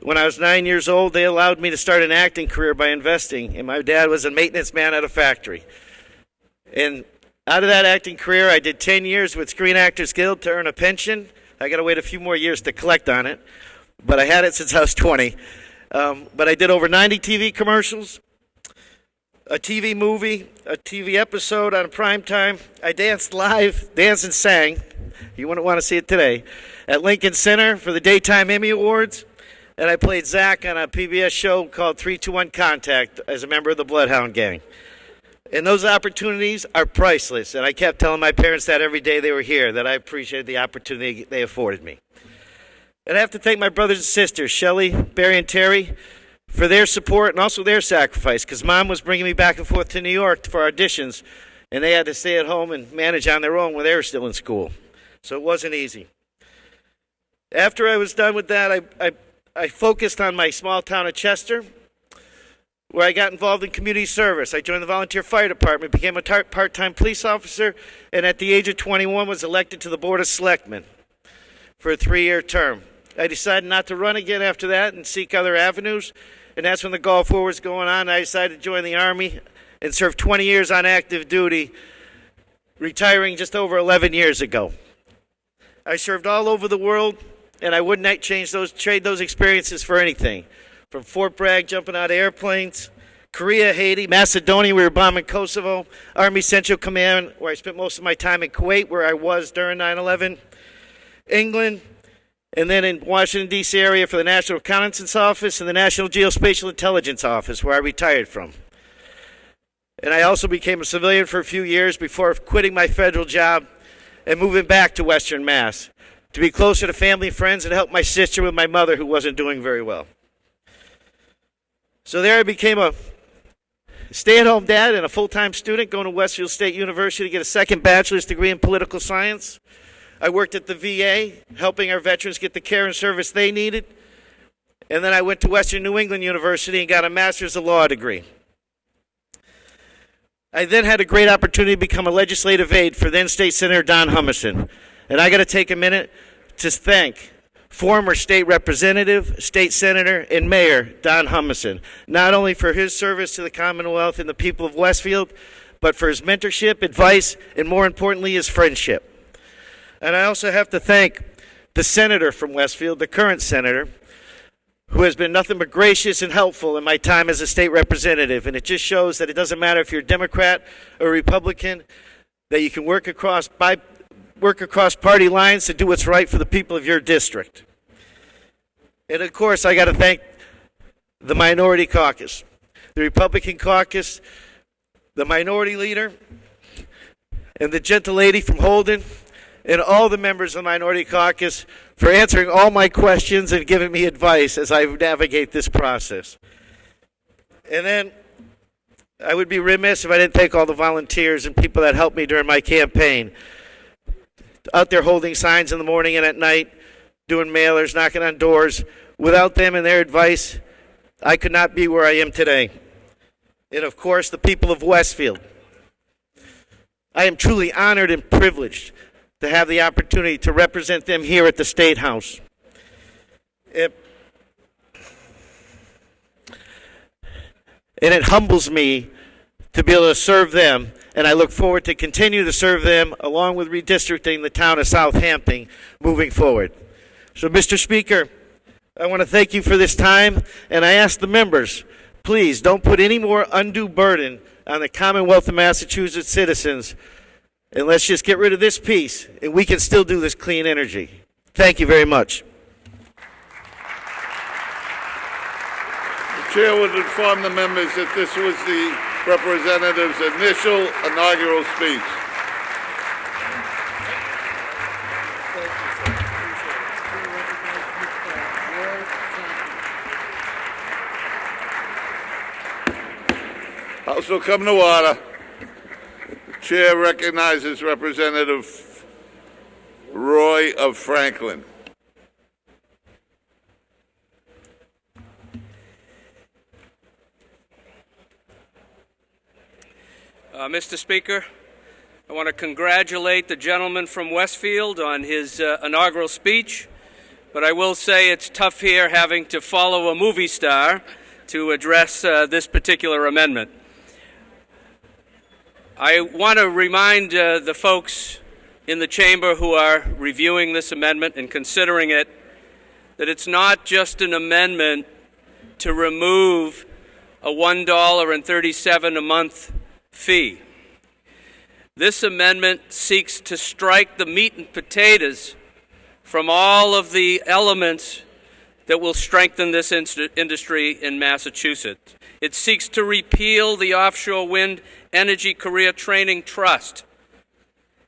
When I was 9 years old, they allowed me to start an acting career by investing, and my dad was a maintenance man at a factory. And out of that acting career, I did 10 years with Screen Actors Guild to earn a pension. I got to wait a few more years to collect on it, but I had it since I was 20. But I did over 90 TV commercials. a TV movie, a TV episode on prime time. I danced live, danced and sang. You wouldn't want to see it today. At Lincoln Center for the Daytime Emmy Awards. And I played Zach on a PBS show called 321 Contact as a member of the Bloodhound Gang. And those opportunities are priceless. And I kept telling my parents that every day they were here, that I appreciated the opportunity they afforded me. And I have to thank my brothers and sisters, Shelley, Barry, and Terry, for their support and also their sacrifice, because Mom was bringing me back and forth to New York for auditions, and they had to stay at home and manage on their own when they were still in school. So it wasn't easy. After I was done with that, I focused on my small town of Chester, where I got involved in community service. I joined the volunteer fire department, became a part-time police officer, and at the age of 21 was elected to the Board of Selectmen for a 3-year term. I decided not to run again after that and seek other avenues, and that's when the Gulf War was going on. I decided to join the Army and serve 20 years on active duty, retiring just over 11 years ago. I served all over the world, and I would not trade those experiences for anything. From Fort Bragg, jumping out of airplanes, Korea, Haiti, Macedonia, we were bombing Kosovo, Army Central Command, where I spent most of my time in Kuwait, where I was during 9/11, England, and then in Washington, D.C. area for the National Reconnaissance Office and the National Geospatial Intelligence Office, where I retired from. And I also became a civilian for a few years before quitting my federal job and moving back to Western Mass to be closer to family and friends and help my sister with my mother, who wasn't doing very well. So there I became a stay-at-home dad and a full-time student going to Westfield State University to get a second bachelor's degree in political science. I worked at the VA, helping our veterans get the care and service they needed. And then I went to Western New England University and got a master's of law degree. I then had a great opportunity to become a legislative aide for then State Senator Don Humison. And I got to take a minute to thank former state representative, state senator, and mayor Don Humison, not only for his service to the Commonwealth and the people of Westfield, but for his mentorship, advice, and more importantly, his friendship. And I also have to thank the senator from Westfield, the current senator, who has been nothing but gracious and helpful in my time as a state representative. And it just shows that it doesn't matter if you're a Democrat or Republican, that you can work across party lines to do what's right for the people of your district. And of course, I got to thank the minority caucus, the Republican caucus, the minority leader, and the gentle lady from Holden, and all the members of the minority caucus for answering all my questions and giving me advice as I navigate this process. And then I would be remiss if I didn't thank all the volunteers and people that helped me during my campaign. Out there holding signs in the morning and at night, doing mailers, knocking on doors. Without them and their advice, I could not be where I am today. And of course, the people of Westfield. I am truly honored and privileged to have the opportunity to represent them here at the State House. And it humbles me to be able to serve them, and I look forward to continue to serve them along with redistricting the town of Southampton moving forward. So, Mr. Speaker, I want to thank you for this time, and I ask the members, please don't put any more undue burden on the Commonwealth of Massachusetts citizens, and let's just get rid of this piece, and we can still do this clean energy. Thank you very much. The chair would inform the members that this was the representative's initial inaugural speech. House will come to order. The chair recognizes Representative Roy of Franklin. Mr. Speaker, I want to congratulate the gentleman from Westfield on his inaugural speech, but I will say it's tough here having to follow a movie star to address this particular amendment. I want to remind the folks in the chamber who are reviewing this amendment and considering it that it's not just an amendment to remove a $1.37 a month fee. This amendment seeks to strike the meat and potatoes from all of the elements that will strengthen this industry in Massachusetts. It seeks to repeal the Offshore Wind Energy Career Training Trust.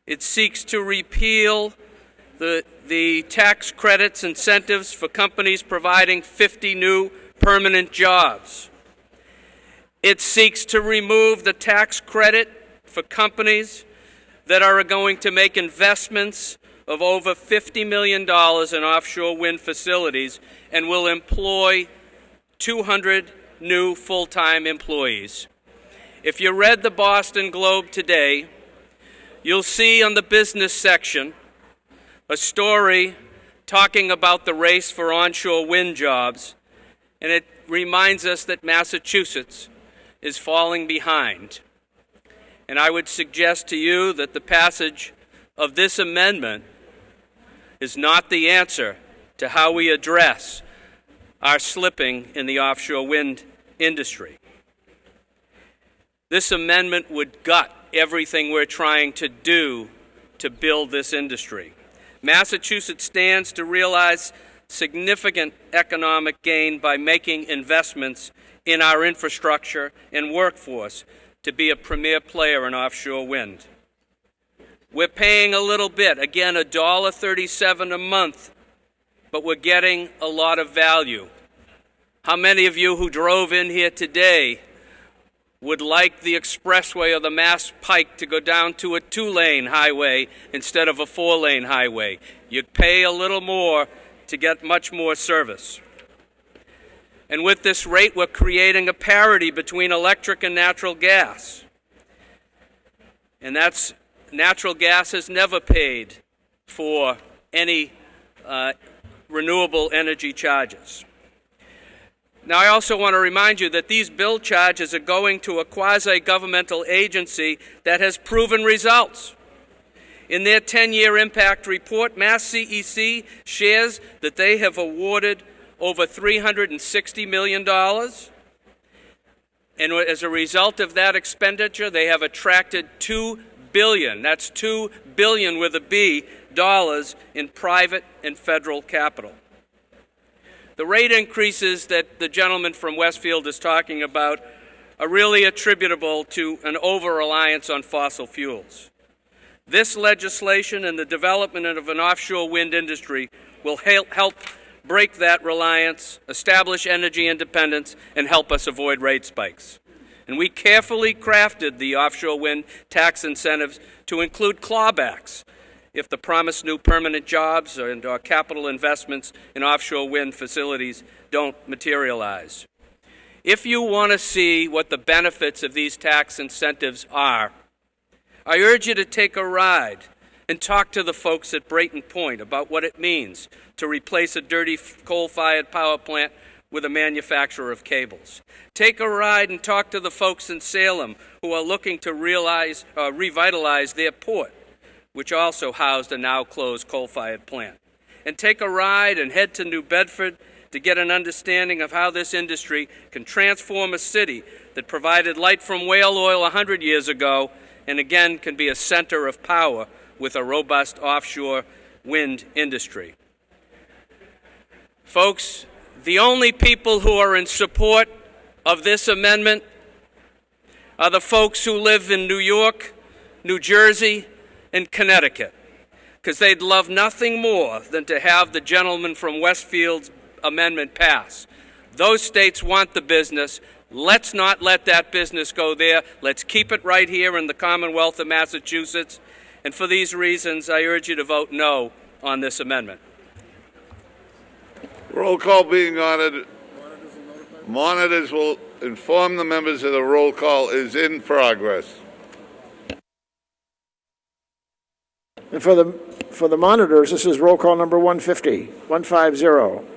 It seeks to repeal the tax credits incentives for companies providing 50 new permanent jobs. It seeks to remove the tax credit for companies that are going to make investments of over $50 million in offshore wind facilities and will employ 200 new full-time employees. If you read the Boston Globe today, you'll see on the business section a story talking about the race for onshore wind jobs, and it reminds us that Massachusetts is falling behind. And I would suggest to you that the passage of this amendment is not the answer to how we address our slipping in the offshore wind industry. This amendment would gut everything we're trying to do to build this industry. Massachusetts stands to realize significant economic gain by making investments in our infrastructure and workforce to be a premier player in offshore wind. We're paying a little bit, again, $1.37 a month, but we're getting a lot of value. How many of you who drove in here today would like the expressway or the Mass Pike to go down to a 2-lane highway instead of a 4-lane highway? You'd pay a little more to get much more service. And with this rate, we're creating a parity between electric and natural gas. And that's natural gas has never paid for any renewable energy charges. Now, I also want to remind you that these bill charges are going to a quasi-governmental agency that has proven results. In their 10-year impact report, Mass CEC shares that they have awarded over $360 million. And as a result of that expenditure, they have attracted $2 billion, that's $2 billion with a B, dollars in private and federal capital. The rate increases that the gentleman from Westfield is talking about are really attributable to an over-reliance on fossil fuels. This legislation and the development of an offshore wind industry will help break that reliance, establish energy independence, and help us avoid rate spikes. And we carefully crafted the offshore wind tax incentives to include clawbacks if the promised new permanent jobs and capital investments in offshore wind facilities don't materialize. If you want to see what the benefits of these tax incentives are, I urge you to take a ride and talk to the folks at Brayton Point about what it means to replace a dirty coal-fired power plant with a manufacturer of cables. Take a ride and talk to the folks in Salem who are looking to revitalize their port, which also housed a now-closed coal-fired plant. And take a ride and head to New Bedford to get an understanding of how this industry can transform a city that provided light from whale oil 100 years ago and again can be a center of power with a robust offshore wind industry. Folks, the only people who are in support of this amendment are the folks who live in New York, New Jersey, and Connecticut, because they'd love nothing more than to have the gentleman from Westfield's amendment pass. Those states want the business. Let's not let that business go there. Let's keep it right here in the Commonwealth of Massachusetts. And for these reasons, I urge you to vote no on this amendment. Roll call being honored. Monitors will inform the members that the roll call is in progress. And for the monitors, this is roll call number 150, 150.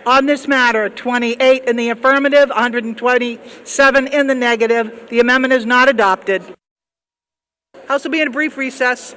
On this matter, 28 in the affirmative, 127 in the negative. The amendment is not adopted. House will be in a brief recess.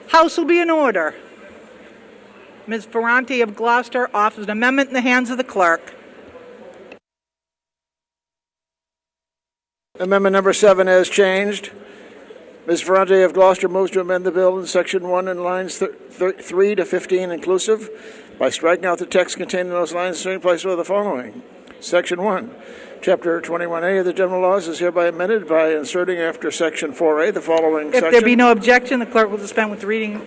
House will be in order. Ms. Ferranti of Gloucester offers an amendment in the hands of the clerk. Amendment number 7 as changed. Ms. Ferranti of Gloucester moves to amend the bill in Section 1 in lines 3 to 15 inclusive by striking out the text contained in those lines and in place with the following. Section 1. Chapter 21A of the General Laws is hereby amended by inserting after Section 4A the following section. If there be no objection, the clerk will dispense with reading.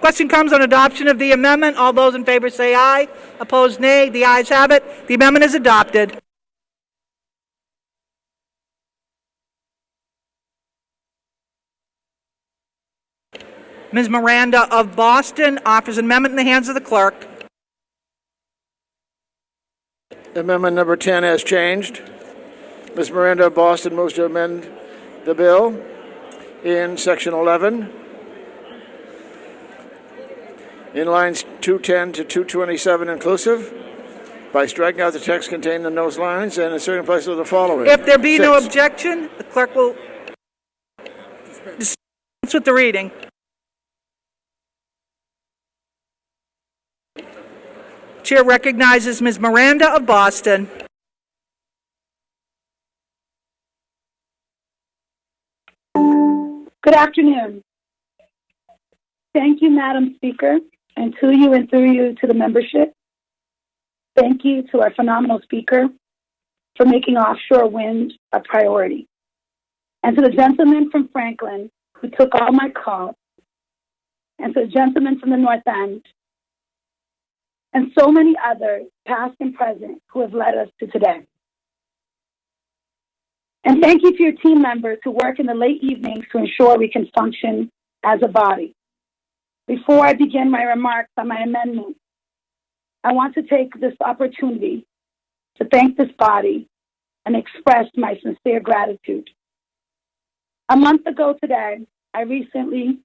Question comes on adoption of the amendment. All those in favor say aye. Opposed, nay. The ayes have it. The amendment is adopted. Ms. Miranda of Boston offers an amendment in the hands of the clerk. Amendment number 10 as changed. Ms. Miranda of Boston moves to amend the bill in Section 11 in lines 210 to 227 inclusive by striking out the text contained in those lines and inserting in place of the following. If there be no objection, the clerk will dispense with the reading. Chair recognizes Ms. Miranda of Boston. Good afternoon. Thank you, Madam Speaker, and through you to the membership. Thank you to our phenomenal speaker for making offshore wind a priority. And to the gentleman from Franklin who took all my calls, and to the gentleman from the North End, and so many others, past and present, who have led us to today. And thank you to your team members who work in the late evenings to ensure we can function as a body. Before I begin my remarks on my amendment, I want to take this opportunity to thank this body and express my sincere gratitude. A month ago today, I recently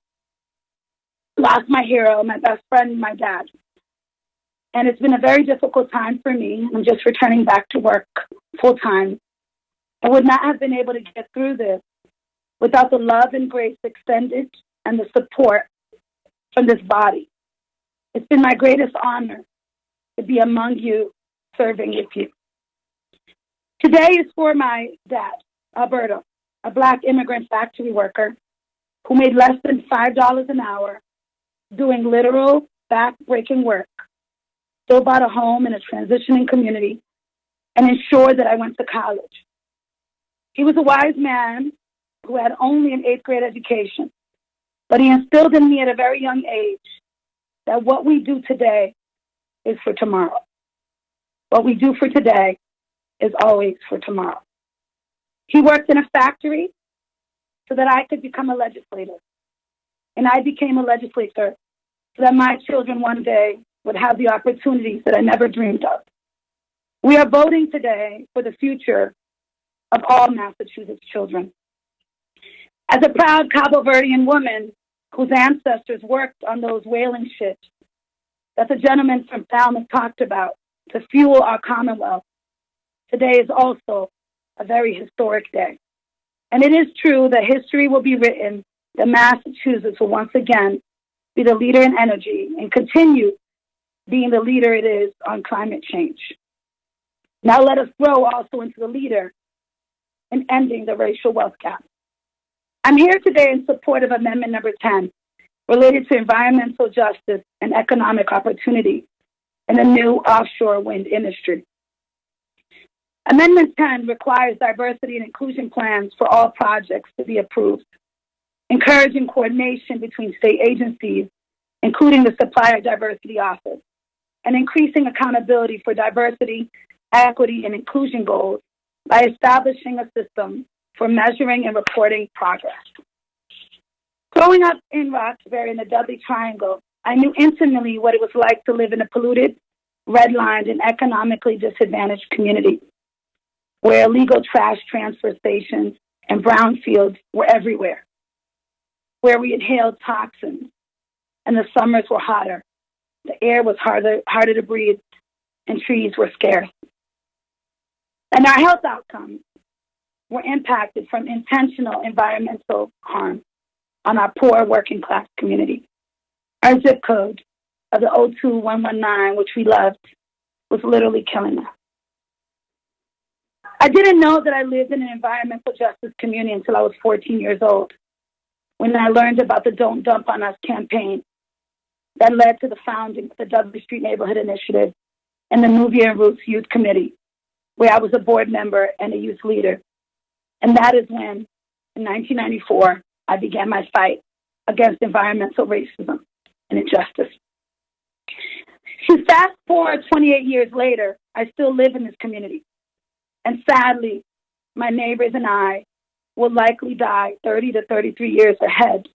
lost my hero, my best friend, my dad. And it's been a very difficult time for me. I'm just returning back to work full time. I would not have been able to get through this without the love and grace extended and the support from this body. It's been my greatest honor to be among you, serving with you. Today is for my dad, Alberto, a Black immigrant factory worker who made less than $5 an hour doing literal back-breaking work, still bought a home in a transitioning community, and ensured that I went to college. He was a wise man who had only an 8th grade education, but he instilled in me at a very young age that what we do today is for tomorrow. What we do for today is always for tomorrow. He worked in a factory so that I could become a legislator, and I became a legislator so that my children one day would have the opportunities that I never dreamed of. We are voting today for the future of all Massachusetts children. As a proud Cabo Verdean woman whose ancestors worked on those whaling ships that the gentleman from Falmouth talked about to fuel our Commonwealth, today is also a very historic day. And it is true that history will be written that Massachusetts will once again be the leader in energy and continue being the leader it is on climate change. Now let us grow also into the leader in ending the racial wealth gap. I'm here today in support of Amendment number 10, related to environmental justice and economic opportunity in the new offshore wind industry. Amendment 10 requires diversity and inclusion plans for all projects to be approved, encouraging coordination between state agencies, including the Supplier Diversity Office, and increasing accountability for diversity, equity, and inclusion goals by establishing a system for measuring and reporting progress. Growing up in Roxbury in the Dudley Triangle, I knew intimately what it was like to live in a polluted, redlined, and economically disadvantaged community where illegal trash transfer stations and brownfields were everywhere, where we inhaled toxins and the summers were hotter, the air was harder to breathe, and trees were scarce. And our health outcomes were impacted from intentional environmental harm on our poor working class community. Our zip code of the 02119, which we loved, was literally killing us. I didn't know that I lived in an environmental justice community until I was 14 years old, when I learned about the Don't Dump on Us campaign that led to the founding of the Dudley Street Neighborhood Initiative and the Nubian Roots Youth Committee, where I was a board member and a youth leader. And that is when, in 1994, I began my fight against environmental racism and injustice. So fast forward 28 years later, I still live in this community. And sadly, my neighbors and I will likely die 30 to 33 years ahead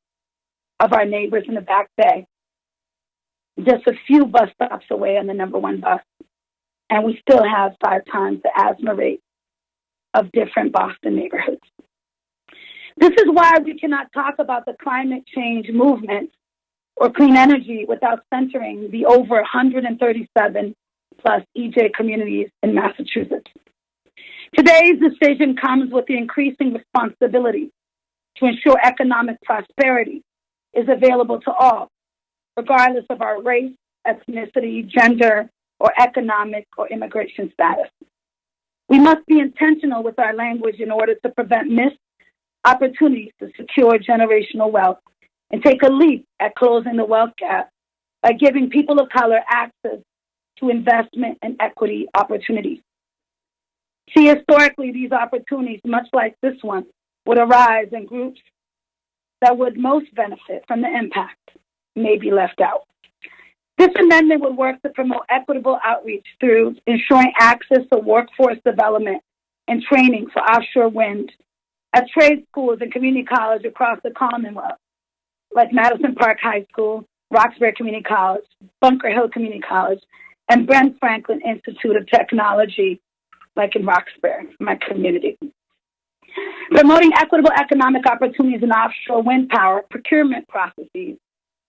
of our neighbors in the Back Bay, just a few bus stops away on the number 1 bus. And we still have 5 times the asthma rate of different Boston neighborhoods. This is why we cannot talk about the climate change movement or clean energy without centering the over 137 plus EJ communities in Massachusetts. Today's decision comes with the increasing responsibility to ensure economic prosperity is available to all, regardless of our race, ethnicity, gender, or economic or immigration status. We must be intentional with our language in order to prevent missed opportunities to secure generational wealth and take a leap at closing the wealth gap by giving people of color access to investment and equity opportunities. See, historically, these opportunities, much like this one, would arise in groups that would most benefit from the impact may be left out. This amendment would work to promote equitable outreach through ensuring access to workforce development and training for offshore wind at trade schools and community colleges across the Commonwealth, like Madison Park High School, Roxbury Community College, Bunker Hill Community College, and Brent Franklin Institute of Technology, like in Roxbury, my community. Promoting equitable economic opportunities in offshore wind power procurement processes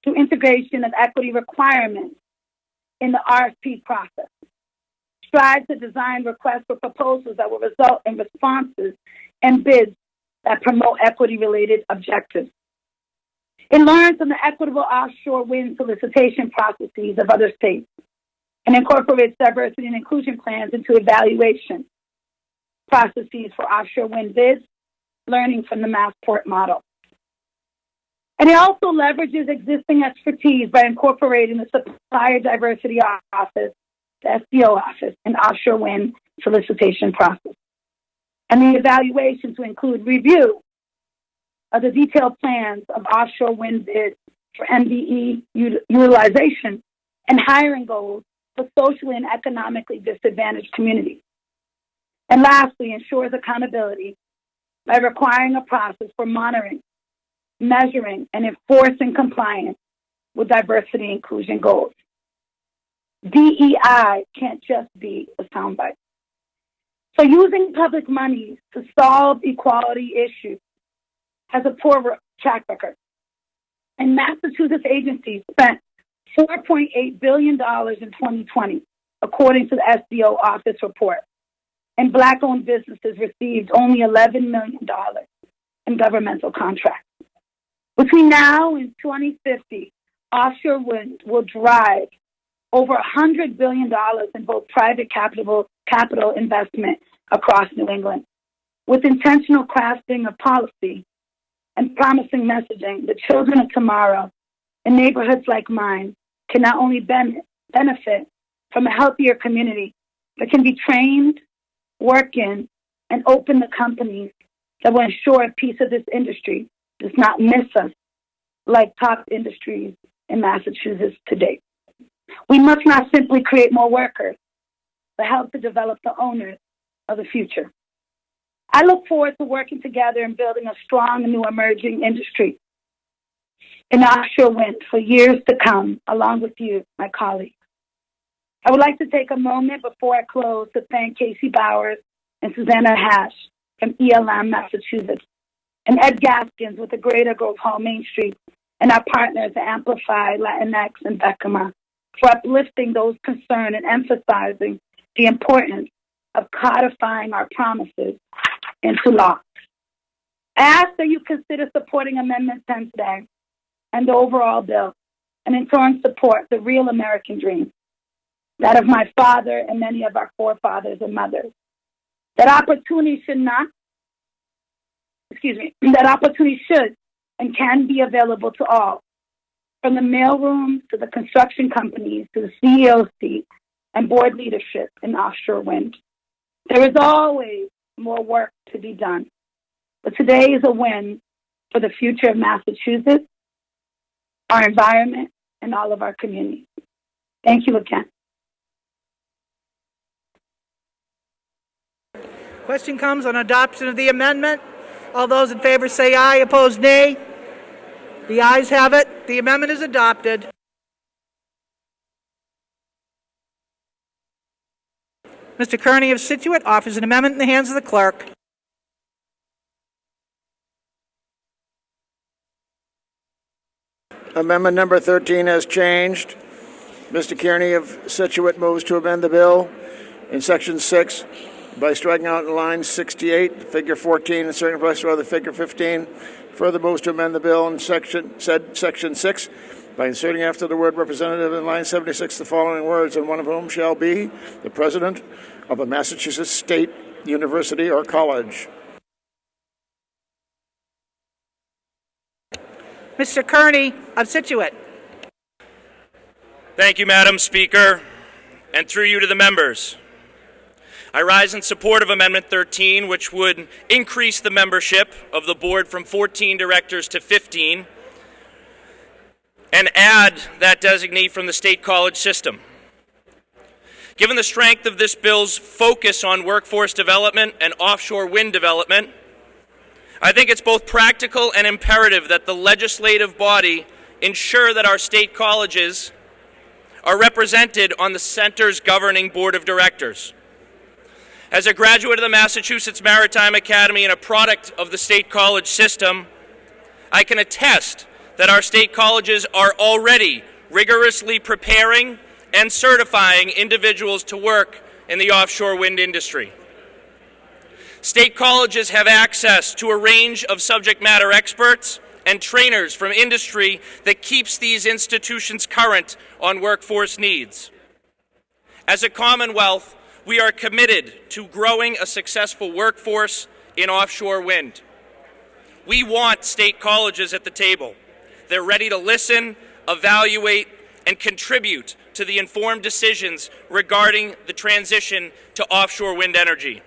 through integration of equity requirements in the RFP process. Strive to design requests for proposals that will result in responses and bids that promote equity-related objectives. It learns from the equitable offshore wind solicitation processes of other states and incorporates diversity and inclusion plans into evaluation processes for offshore wind bids, learning from the Massport model. And it also leverages existing expertise by incorporating the Supplier Diversity Office, the SDO office, and offshore wind solicitation process. And the evaluation to include review of the detailed plans of offshore wind bids for MDE utilization and hiring goals for socially and economically disadvantaged communities. And lastly, ensures accountability by requiring a process for monitoring, measuring, and enforcing compliance with diversity and inclusion goals. DEI can't just be a soundbite. So using public money to solve equality issues has a poor track record. And Massachusetts agencies spent $4.8 billion in 2020, according to the SDO office report. And Black-owned businesses received only $11 million in governmental contracts. Between now and 2050, offshore wind will drive over $100 billion in both private capital investment across New England. With intentional crafting of policy and promising messaging, the children of tomorrow in neighborhoods like mine can not only benefit from a healthier community, but can be trained, work in, and open the companies that will ensure a piece of this industry does not miss us like top industries in Massachusetts to date. We must not simply create more workers, but help to develop the owners of the future. I look forward to working together and building a strong and new emerging industry in offshore wind for years to come, along with you, my colleagues. I would like to take a moment before I close to thank Casey Bowers and Susanna Hash from ELM, Massachusetts, and Ed Gaskins with the Greater Grove Hall Main Street, and our partners at Amplify, Latinx, and Beckham for uplifting those concerned and emphasizing the importance of codifying our promises into law. I ask that you consider supporting Amendment 10 today and the overall bill, and in turn support the real American dream, that of my father and many of our forefathers and mothers. That opportunity should and can be available to all, from the mailrooms to the construction companies to the CEO seat and board leadership in offshore wind. There is always more work to be done, but today is a win for the future of Massachusetts, our environment, and all of our communities. Thank you again. Question comes on adoption of the amendment. All those in favor say aye, opposed nay. The ayes have it. The amendment is adopted. Mr. Kearney of Scituate offers an amendment in the hands of the clerk. Amendment number 13 has changed. Mr. Kearney of Scituate moves to amend the bill in Section 6 by striking out in line 68, figure 14, and certain place or other figure 15. Further moves to amend the bill in Section 6 by inserting after the word representative in line 76 the following words, and one of whom shall be the president of a Massachusetts state university or college. Mr. Kearney of Scituate. Thank you, Madam Speaker, and through you to the members. I rise in support of Amendment 13, which would increase the membership of the board from 14 directors to 15 and add that designee from the state college system. Given the strength of this bill's focus on workforce development and offshore wind development, I think it's both practical and imperative that the legislative body ensure that our state colleges are represented on the center's governing board of directors. As a graduate of the Massachusetts Maritime Academy and a product of the state college system, I can attest that our state colleges are already rigorously preparing and certifying individuals to work in the offshore wind industry. State colleges have access to a range of subject matter experts and trainers from industry that keeps these institutions current on workforce needs. As a Commonwealth, we are committed to growing a successful workforce in offshore wind. We want state colleges at the table. They're ready to listen, evaluate, and contribute to the informed decisions regarding the transition to offshore wind energy.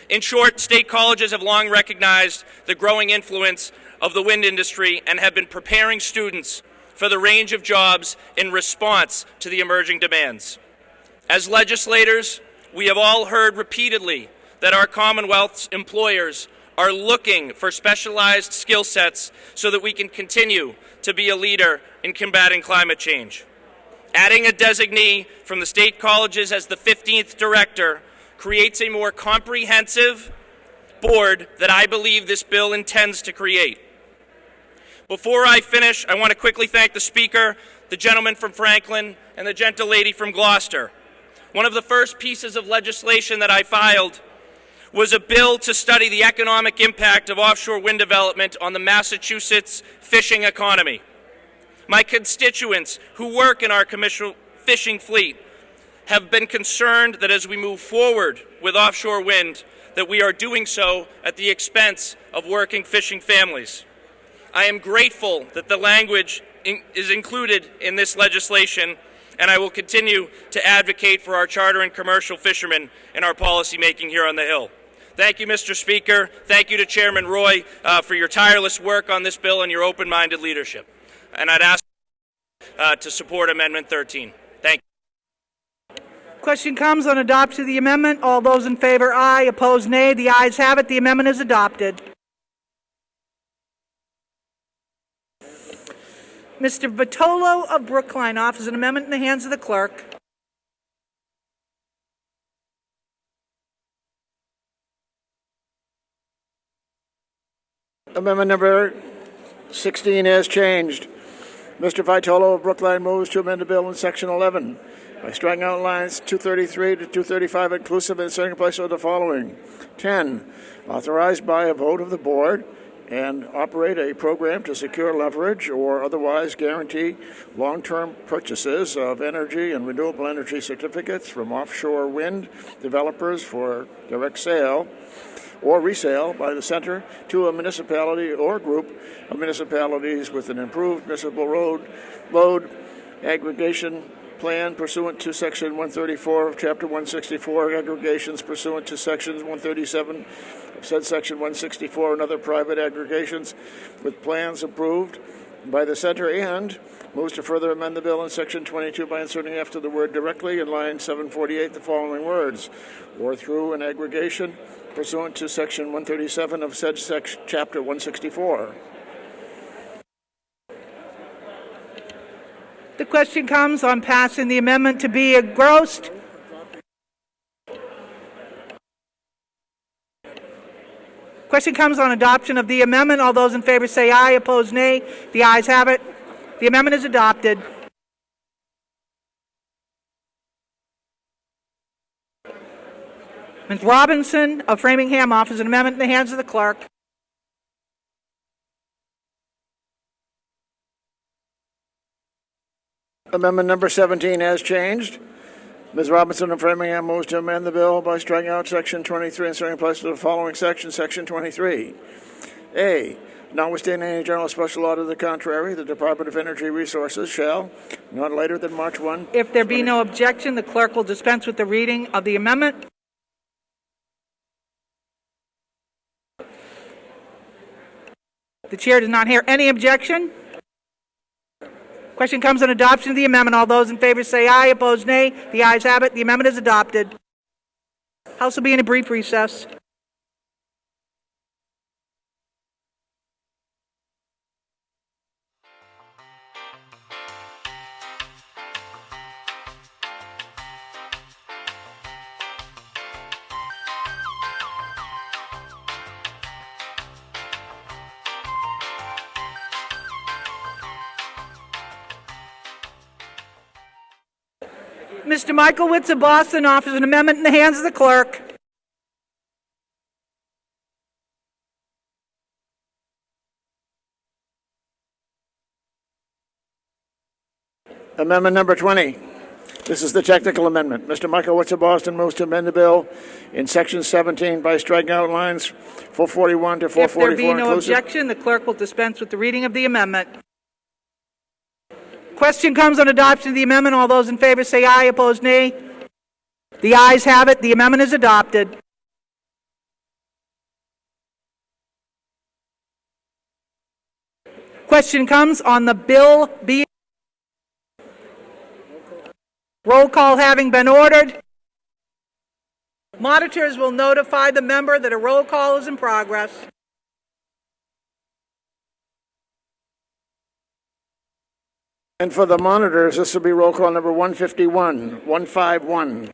In short, state colleges have long recognized the growing influence of the wind industry and have been preparing students for the range of jobs in response to the emerging demands. As legislators, we have all heard repeatedly that our Commonwealth's employers are looking for specialized skill sets so that we can continue to be a leader in combating climate change. Adding a designee from the state colleges as the 15th director creates a more comprehensive board that I believe this bill intends to create. Before I finish, I want to quickly thank the Speaker, the gentleman from Franklin, and the gentlelady from Gloucester. One of the first pieces of legislation that I filed was a bill to study the economic impact of offshore wind development on the Massachusetts fishing economy. My constituents who work in our commercial fishing fleet have been concerned that as we move forward with offshore wind, that we are doing so at the expense of working fishing families. I am grateful that the language is included in this legislation, and I will continue to advocate for our charter and commercial fishermen in our policy making here on the Hill. Thank you, Mr. Speaker. Thank you to Chairman Roy for your tireless work on this bill and your open-minded leadership. And I'd ask to support Amendment 13. Thank you. Question comes on adoption of the amendment. All those in favor, aye. Opposed, nay. The ayes have it. The amendment is adopted. Mr. Vitolo of Brookline offers an amendment in the hands of the clerk. Amendment number 16 as changed. Mr. Vitolo of Brookline moves to amend the bill in Section 11 by striking out lines 233 to 235 inclusive and setting place of the following. 10. Authorized by a vote of the board and operate a program to secure leverage or otherwise guarantee long-term purchases of energy and renewable energy certificates from offshore wind developers for direct sale or resale by the center to a municipality or group of municipalities with an improved municipal load aggregation plan pursuant to Section 134 of Chapter 164, aggregations pursuant to Sections 137 of said Section 164, and other private aggregations with plans approved by the center, and moves to further amend the bill in Section 22 by inserting after the word directly in line 748 the following words, or through an aggregation pursuant to Section 137 of said Chapter 164. The question comes on passing the amendment to be engrossed. Question comes on adoption of the amendment. All those in favor say aye. Opposed, nay. The ayes have it. The amendment is adopted. Ms. Robinson of Framingham offers an amendment in the hands of the clerk. Amendment number 17 as changed. Ms. Robinson of Framingham moves to amend the bill by striking out Section 23 and setting in place of the following section, Section 23. A. Notwithstanding any general special law to the contrary, the Department of Energy Resources shall, not later than March 1. If there be no objection, the clerk will dispense with the reading of the amendment. The chair does not hear any objection. Question comes on adoption of the amendment. All those in favor say aye. Opposed, nay. The ayes have it. The amendment is adopted. House will be in a brief recess. Mr. Michaelwitz of Boston offers an amendment in the hands of the clerk. Amendment number 20. This is the technical amendment. Mr. Michaelwitz of Boston moves to amend the bill in Section 17 by striking out lines 441 to 444 If there be no inclusive. objection, the clerk will dispense with the reading of the amendment. Question comes on adoption of the amendment. All those in favor say aye. Opposed, nay. The ayes have it. The amendment is adopted. Question comes on the bill being. Roll call having been ordered. Monitors will notify the member that a roll call is in progress. And for the monitors, this will be roll call number 151, 151.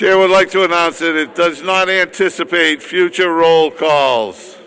Chair would like to announce that it does not anticipate future roll calls.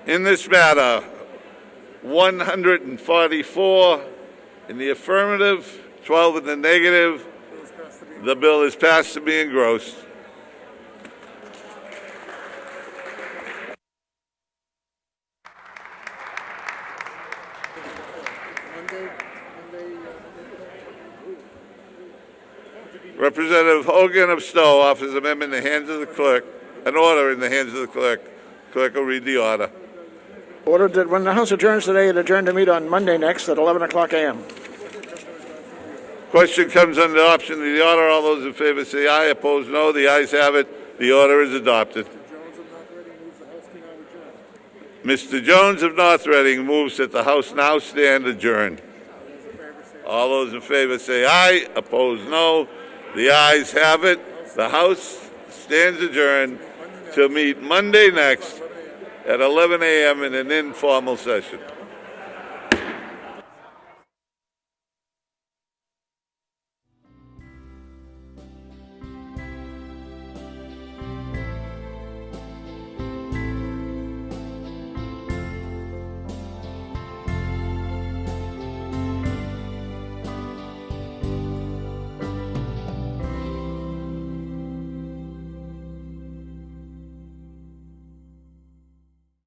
In this matter, 144 in the affirmative, 12 in the negative. The bill is passed to be engrossed. Representative Hogan of Stowe offers amendment in the hands of the clerk, an order in the hands of the clerk. Clerk will read the order. Ordered that when the House adjourns today, it adjourn to meet on Monday next at 11 o'clock a.m. Question comes on adoption of the order. All those in favor say aye. Opposed, no. The ayes have it. The order is adopted. Mr. Jones of North Reading moves that the House now stand adjourned. All those in favor say aye. Opposed, no. The ayes have it. The House stands adjourned to meet Monday next at 11 a.m. in an informal session.